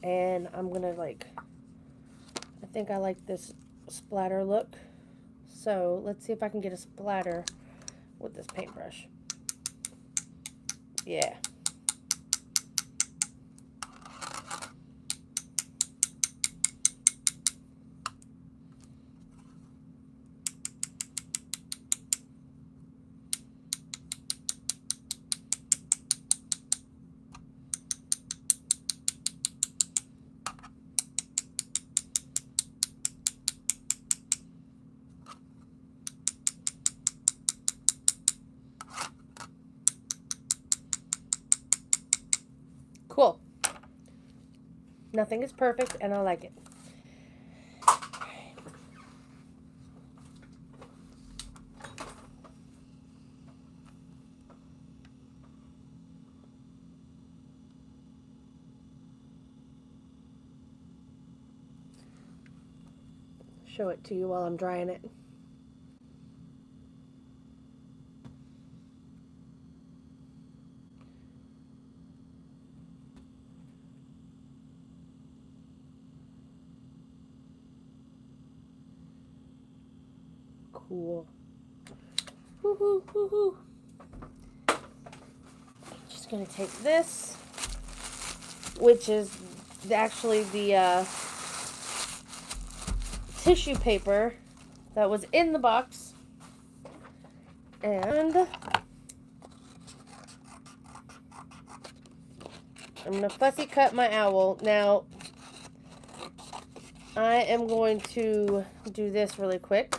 And I'm gonna I think I like this splatter look. So let's see if I can get a splatter with this paintbrush. Yeah. Cool. Nothing is perfect, and I like it. Show it to you while I'm drying it. Cool. Woohoo, woohoo. Just gonna take this, which is actually the tissue paper that was in the box, and I'm gonna fussy cut my owl. Now, I am going to do this really quick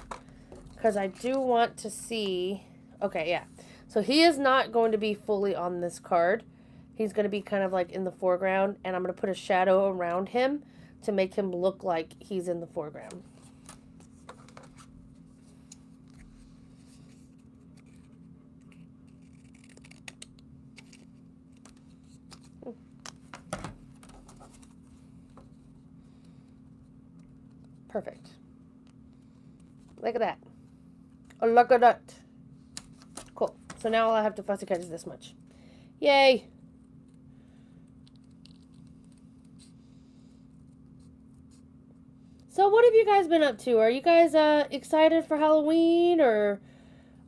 because I do want to see. Okay, yeah. So he is not going to be fully on this card. He's going to be kind of like in the foreground, and I'm going to put a shadow around him to make him look like he's in the foreground. Perfect. Look at that. Oh, look at that. Cool. So now all I have to fussy cut is this much. Yay. So what have you guys been up to? Are you guys excited for Halloween? Or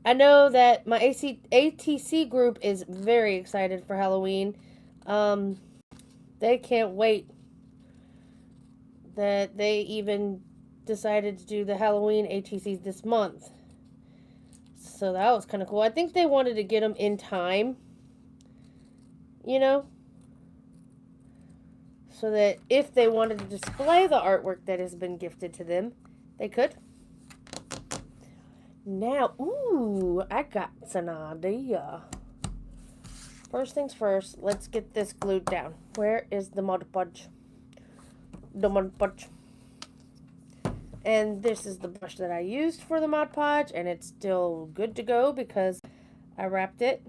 I know that my ATC group is very excited for Halloween. They can't wait that they even decided to do the Halloween ATCs this month. So that was kind of cool. I think they wanted to get them in time, you know, so that if they wanted to display the artwork that has been gifted to them, they could. Now, ooh, I got an idea. First things first, let's get this glued down. Where is the Mod Podge? The Mod Podge. And this is the brush that I used for the Mod Podge, and it's still good to go because I wrapped it.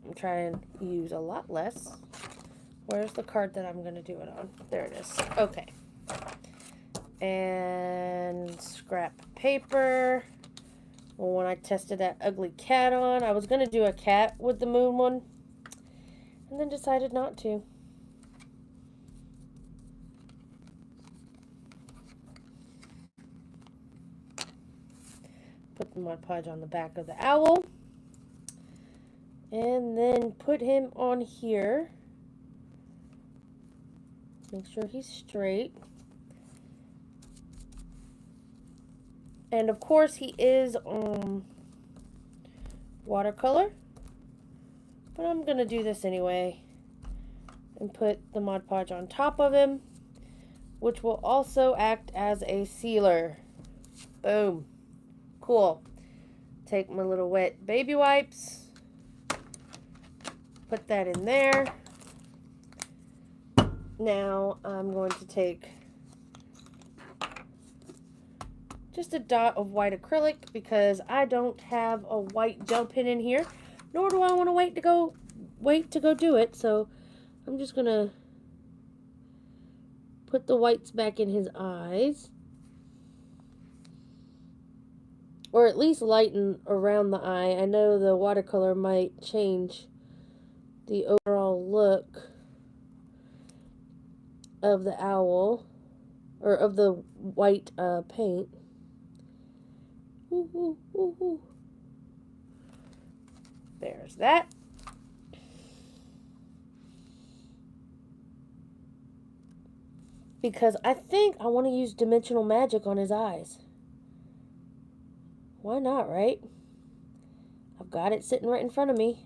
I'm trying to use a lot less. Where's the card that I'm going to do it on? There it is. Okay. And scrap paper. Well, when I tested that ugly cat on, I was going to do a cat with the moon one, and then decided not to. Put the Mod Podge on the back of the owl. And then put him on here. Make sure he's straight. And of course he is watercolor. But I'm going to do this anyway. And put the Mod Podge on top of him, which will also act as a sealer. Boom. Cool. Take my little wet baby wipes. Put that in there. Now I'm going to take just a dot of white acrylic because I don't have a white gel pen in here, nor do I want to wait to go do it. So I'm just gonna put the whites back in his eyes, or at least lighten around the eye. I know the watercolor might change the overall look of the owl, or of the white paint. Ooh, ooh, ooh, ooh. There's that. Because I think I want to use dimensional magic on his eyes. Why not, right? I've got it sitting right in front of me.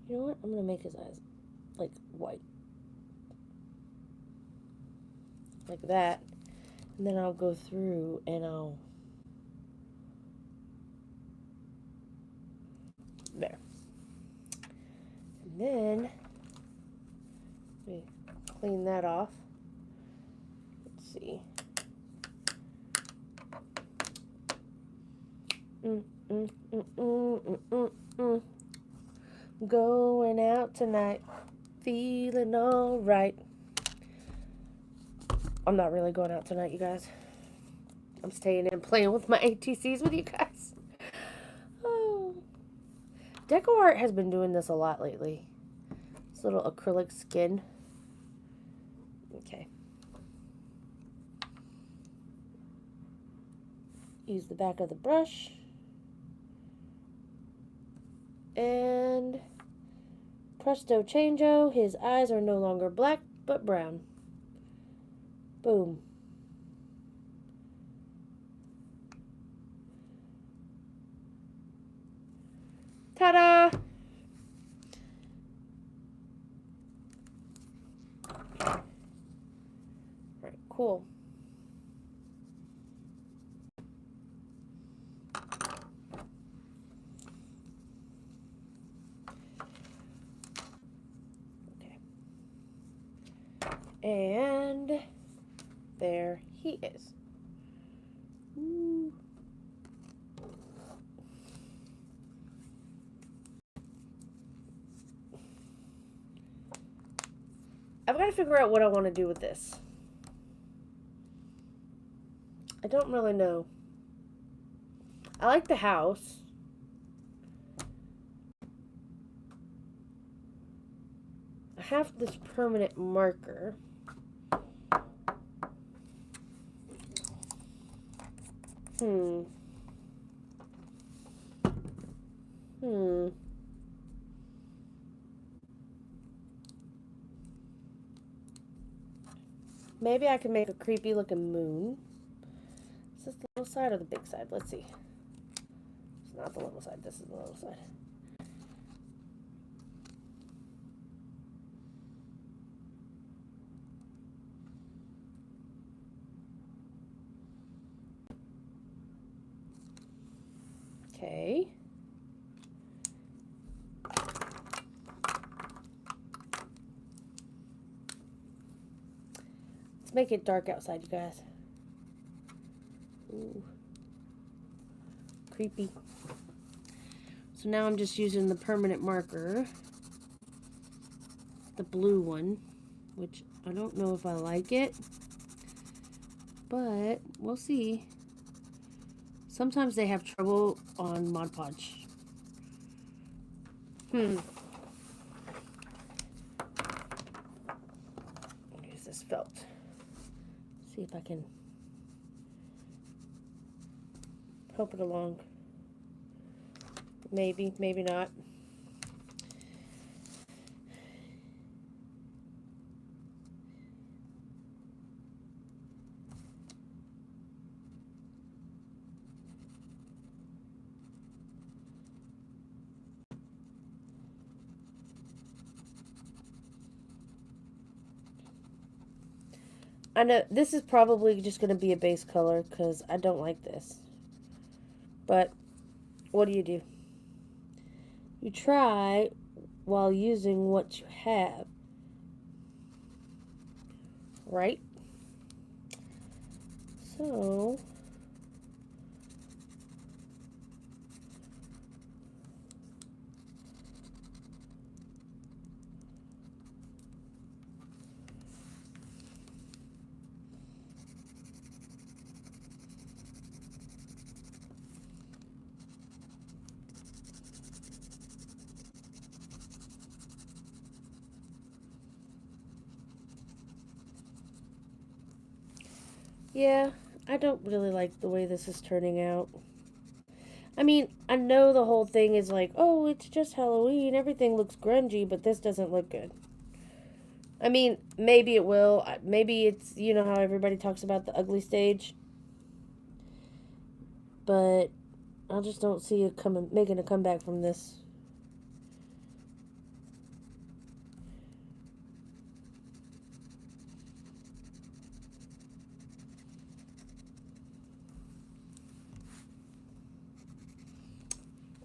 You know what? I'm going to make his eyes like white. Like that. And then I'll go through and I'll... There. And then... let me clean that off. Let's see. Going out tonight, feeling alright. I'm not really going out tonight, you guys. I'm staying in and playing with my ATCs with you guys. Oh. Deco Art has been doing this a lot lately. This little acrylic skin. Okay. Use the back of the brush. And presto changeo, his eyes are no longer black but brown. Boom. Ta-da! Alright, cool. And there he is. Ooh. I've got to figure out what I want to do with this. I don't really know. I like the house. I have this permanent marker. Hmm. Hmm. Maybe I can make a creepy looking moon. Is this the little side or the big side? Let's see. It's not the little side. This is the little side. Okay. Let's make it dark outside, you guys. Ooh. Creepy. So now I'm just using the permanent marker. The blue one, which I don't know if I like it, but we'll see. Sometimes they have trouble on Mod Podge. Use this felt. See if I can help it along. Maybe, maybe not. I know this is probably just going to be a base color because I don't like this. But what do? You try while using what you have. Right? So yeah, I don't really like the way this is turning out. I mean, I know the whole thing is like, oh, it's just Halloween, everything looks grungy, but this doesn't look good. I mean, maybe it will. Maybe it's, you know how everybody talks about the ugly stage. But I just don't see it making a comeback from this.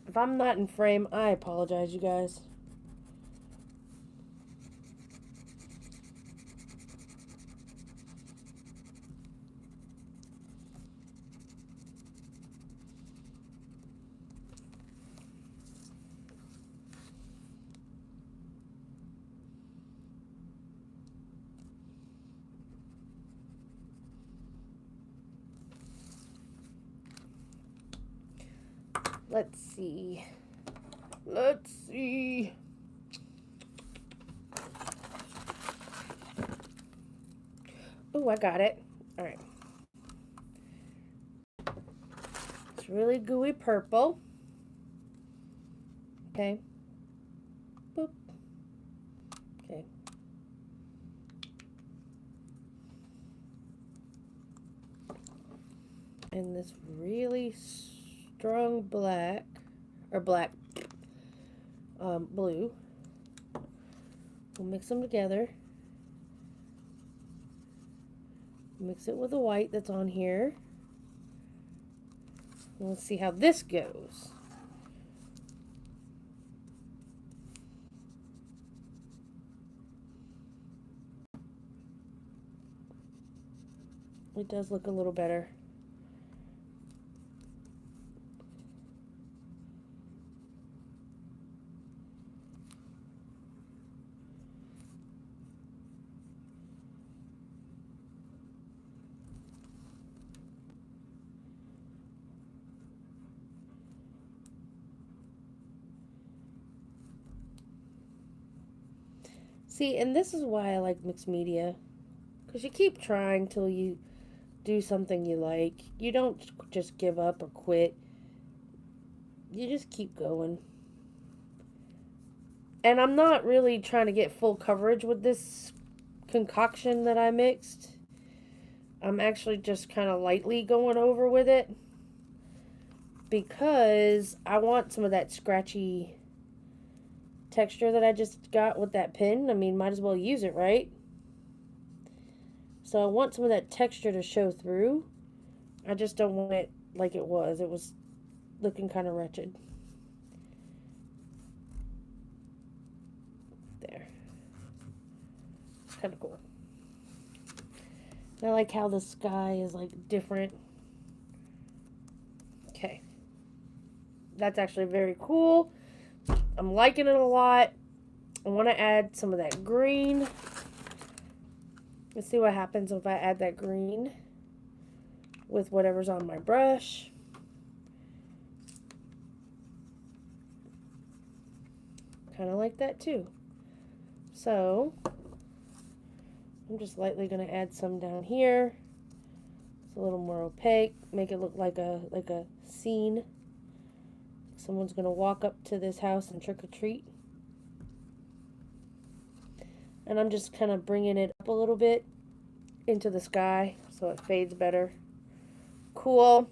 If I'm not in frame, I apologize, you guys. Let's see. Let's see. Oh, I got it. All right. It's really gooey purple. Okay. Boop. Okay. And this really strong black, or black, blue. We'll mix them together. Mix it with the white that's on here. And let's see how this goes. It does look a little better. See, and this is why I like mixed media. Because you keep trying till you do something you like. You don't just give up or quit. You just keep going. And I'm not really trying to get full coverage with this concoction that I mixed. I'm actually just kind of lightly going over with it because I want some of that scratchy texture that I just got with that pen. I mean, might as well use it, right? So I want some of that texture to show through. I just don't want it like it was. It was looking kind of wretched. There. It's kind of cool. I like how the sky is like different. Okay. That's actually very cool. I'm liking it a lot. I want to add some of that green. Let's see what happens if I add that green with whatever's on my brush. Kind of like that too. So I'm just lightly going to add some down here. It's a little more opaque, make it look like a scene. Someone's going to walk up to this house and trick or treat. And I'm just kind of bringing it up a little bit into the sky so it fades better. Cool.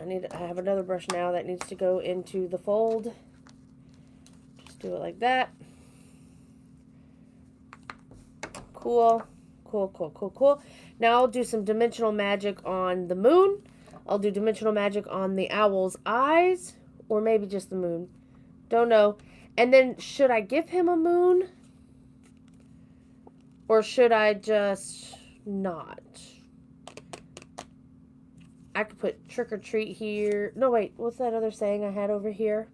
I have another brush now that needs to go into the fold. Just do it like that. Cool. Cool, cool, cool, cool. Now I'll do some dimensional magic on the moon. I'll do dimensional magic on the owl's eyes, or maybe just the moon. Don't know. And then, should I give him a moon? Or should I just not? I could put trick or treat here. No, wait. What's that other saying I had over here?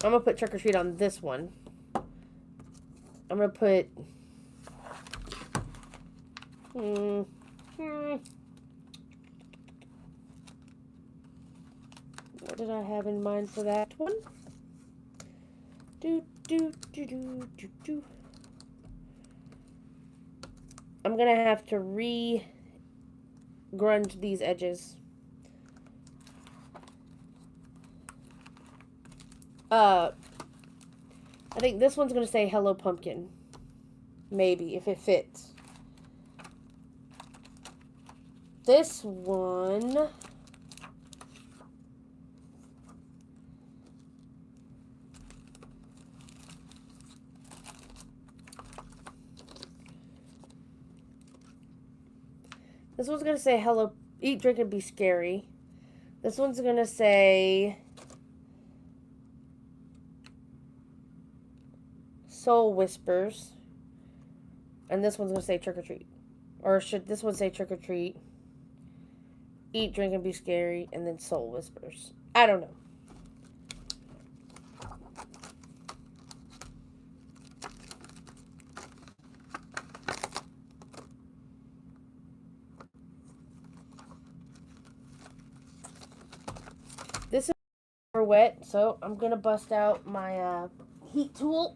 I'm going to put trick or treat on this one. I'm going to put... What did I have in mind for that one? I'm gonna have to grunge these edges. I think this one's gonna say Hello Pumpkin. Maybe, if it fits. This one... This one's going to say, hello, eat, drink, and be scary. This one's going to say, soul whispers. And this one's going to say, trick or treat. Or should this one say, trick or treat, eat, drink, and be scary, and then soul whispers. I don't know. This is wet, so I'm going to bust out my heat tool.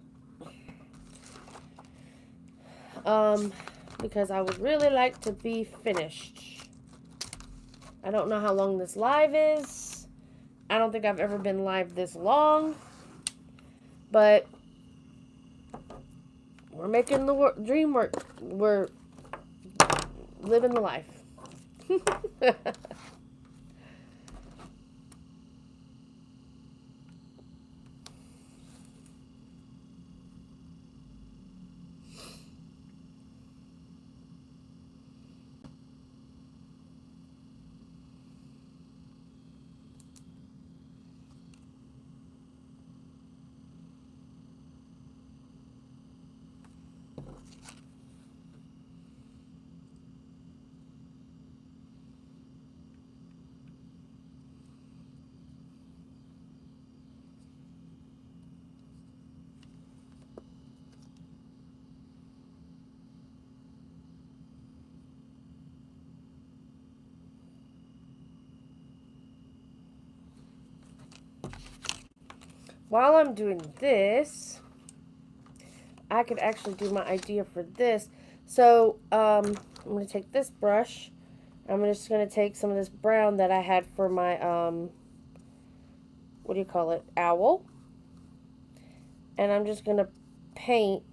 Because I would really like to be finished. I don't know how long this live is. I don't think I've ever been live this long. But we're making the dream work. We're living the life. While I'm doing this, I could actually do my idea for this. So, I'm going to take this brush. I'm just going to take some of this brown that I had for my, what do you call it, owl. And I'm just going to paint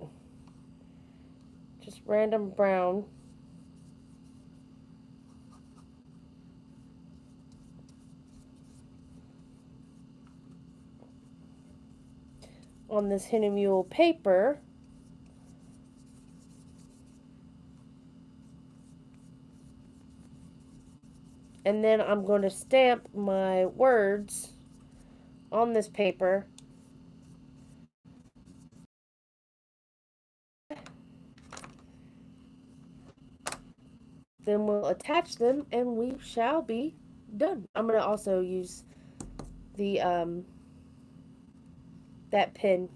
just random brown on this Henny Mule paper. And then I'm going to stamp my words on this paper. Then we'll attach them and we shall be done. I'm going to also use the that pin.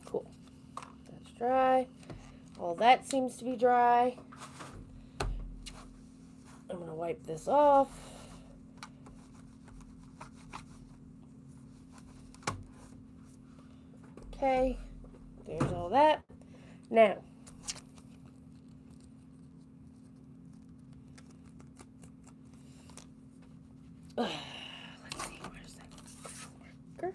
Cool. That's dry. All that seems to be dry. I'm going to wipe this off. Okay, there's all that. Now, let's see, where's that marker?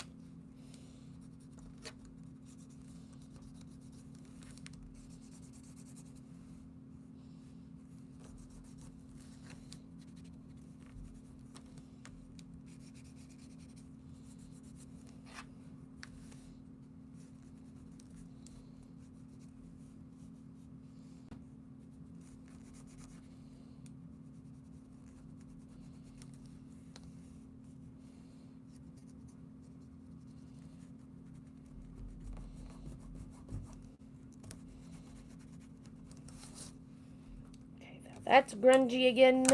That's grungy again.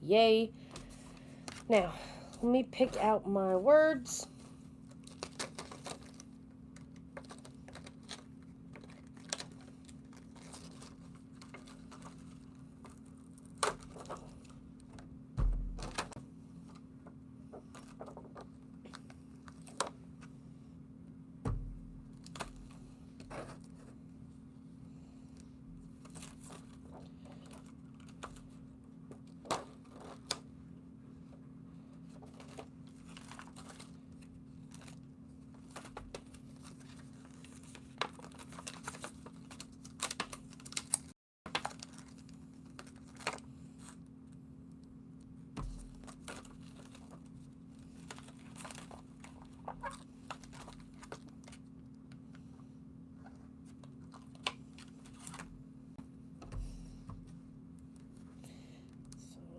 Yay. Now, let me pick out my words.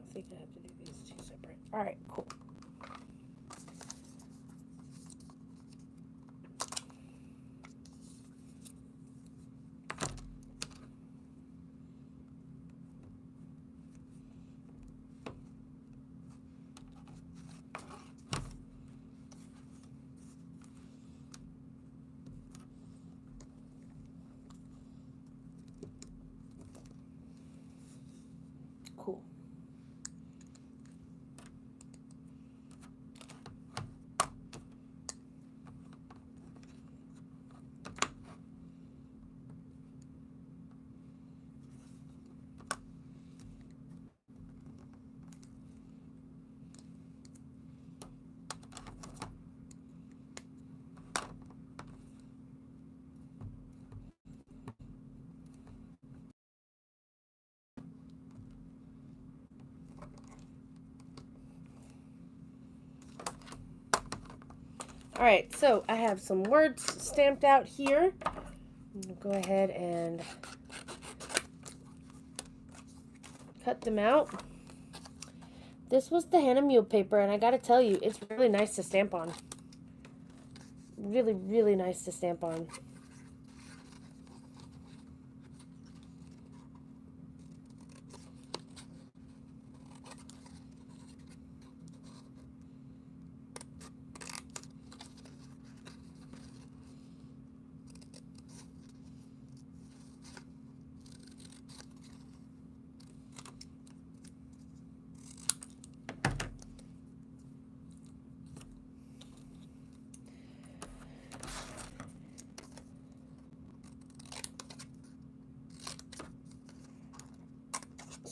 I think I have to do these two separate. All right, cool. Cool. All right, so I have some words stamped out here. I'm going to go ahead and cut them out. This was the Henny Mule paper, and I got to tell you, it's really nice to stamp on. Really, really nice to stamp on.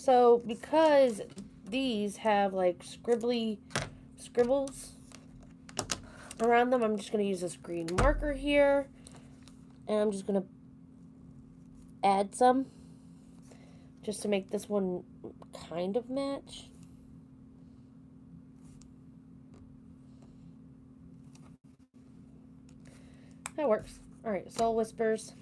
So because these have like scribbles around them, I'm just going to use this green marker here. And I'm just going to add some just to make this one kind of match. That works. Alright, Soul Whispers.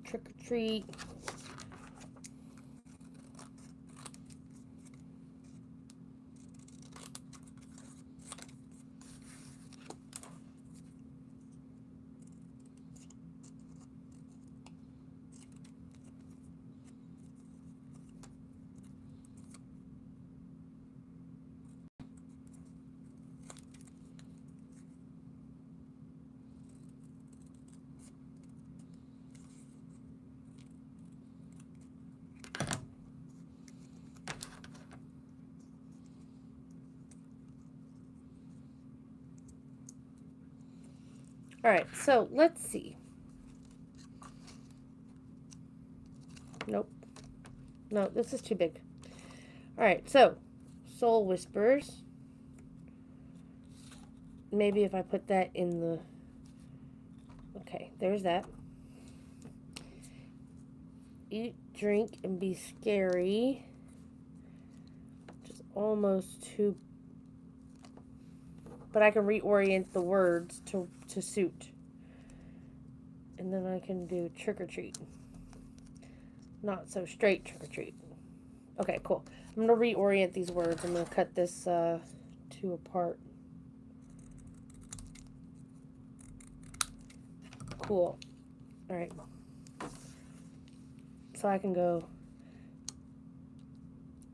Trick or Treat. Alright, so let's see. Nope. No, this is too big. Alright, so Soul Whispers. Maybe if I put that in the... Okay, there's that. Eat, drink, and be scary. Which is almost too... But I can reorient the words to suit. And then I can do trick or treat. Not so straight trick or treat. Okay, cool. I'm going to reorient these words. I'm going to cut this two apart. Cool. Alright. So I can go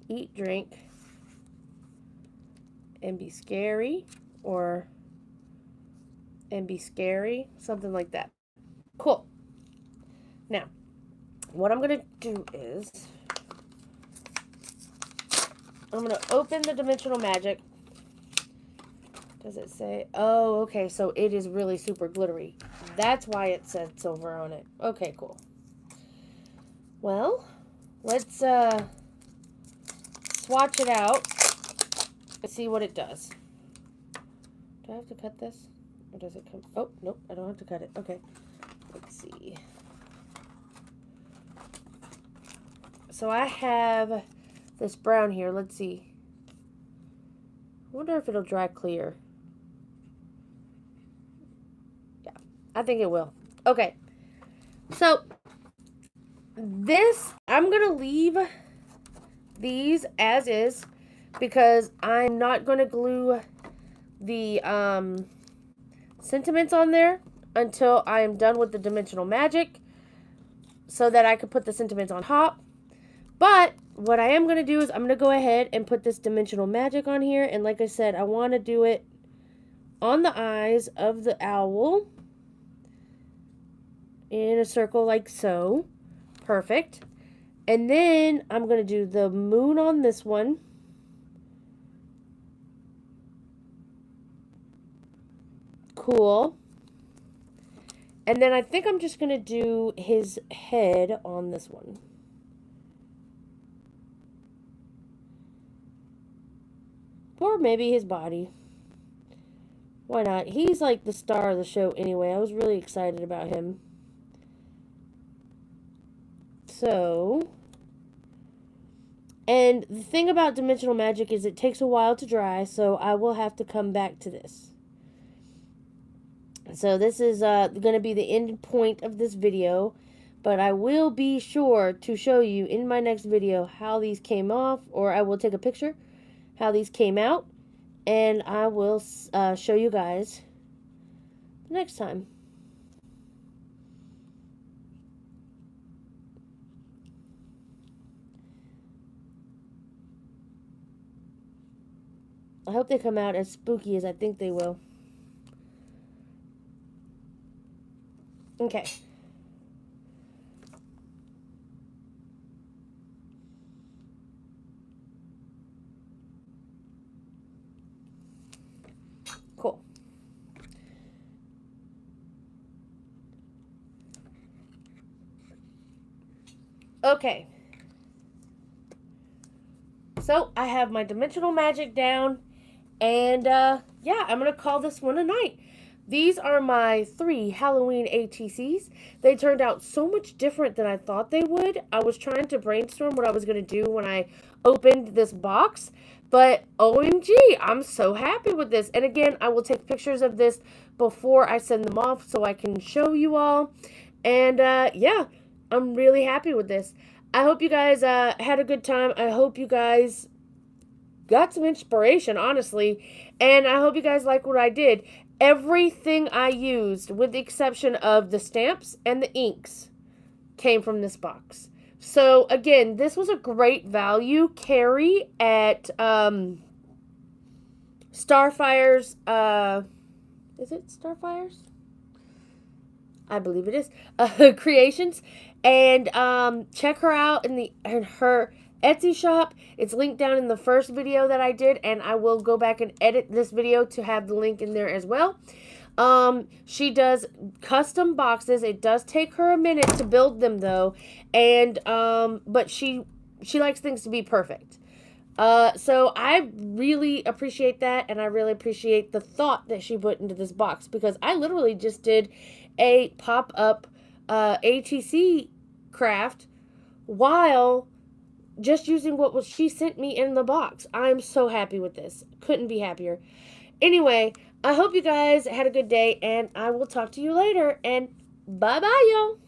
eat, drink, and be scary, or and be scary, something like that. Cool. Now, what I'm going to do is I'm going to open the Dimensional Magic. Does it say? Oh, okay, so it is really super glittery. That's why it said silver on it. Okay, cool. Well, let's swatch it out and see what it does. Do I have to cut this? Or does it come? Oh, nope, I don't have to cut it. Okay, let's see. So I have this brown here. Let's see. I wonder if it'll dry clear. Yeah, I think it will. Okay, so this, I'm going to leave these as is because I'm not going to glue the sentiments on there until I am done with the Dimensional Magic so that I can put the sentiments on top. But what I am going to do is I'm going to go ahead and put this Dimensional Magic on here. And like I said, I want to do it on the eyes of the owl in a circle like so. Perfect. And then I'm going to do the moon on this one. Cool. And then I think I'm just going to do his head on this one. Or maybe his body. Why not? He's like the star of the show anyway. I was really excited about him. So, and the thing about Dimensional Magic is it takes a while to dry, so I will have to come back to this. So this is going to be the end point of this video, but I will be sure to show you in my next video how these came off, or I will take a picture how these came out, and I will show you guys next time. I hope they come out as spooky as I think they will. Okay. Okay. So, I have my dimensional magic down. And, yeah, I'm going to call this one a night. These are my 3 Halloween ATCs. They turned out so much different than I thought they would. I was trying to brainstorm what I was going to do when I opened this box. But, OMG, I'm so happy with this. And again, I will take pictures of this before I send them off so I can show you all. And, yeah, I'm really happy with this. I hope you guys had a good time. I hope you guys got some inspiration, honestly. And I hope you guys like what I did. Everything I used, with the exception of the stamps and the inks, came from this box. So, again, this was a great value carry at StarFires. Is it StarFires? I believe it is. Creations. And check her out in her Etsy shop. It's linked down in the first video that I did, and I will go back and edit this video to have the link in there as well. She does custom boxes. It does take her a minute to build them though, and but she likes things to be perfect. So I really appreciate that, and I really appreciate the thought that she put into this box, because I literally just did a pop-up ATC craft while just using what she sent me in the box. I'm so happy with this. Couldn't be happier. Anyway, I hope you guys had a good day, and I will talk to you later, and bye-bye, y'all.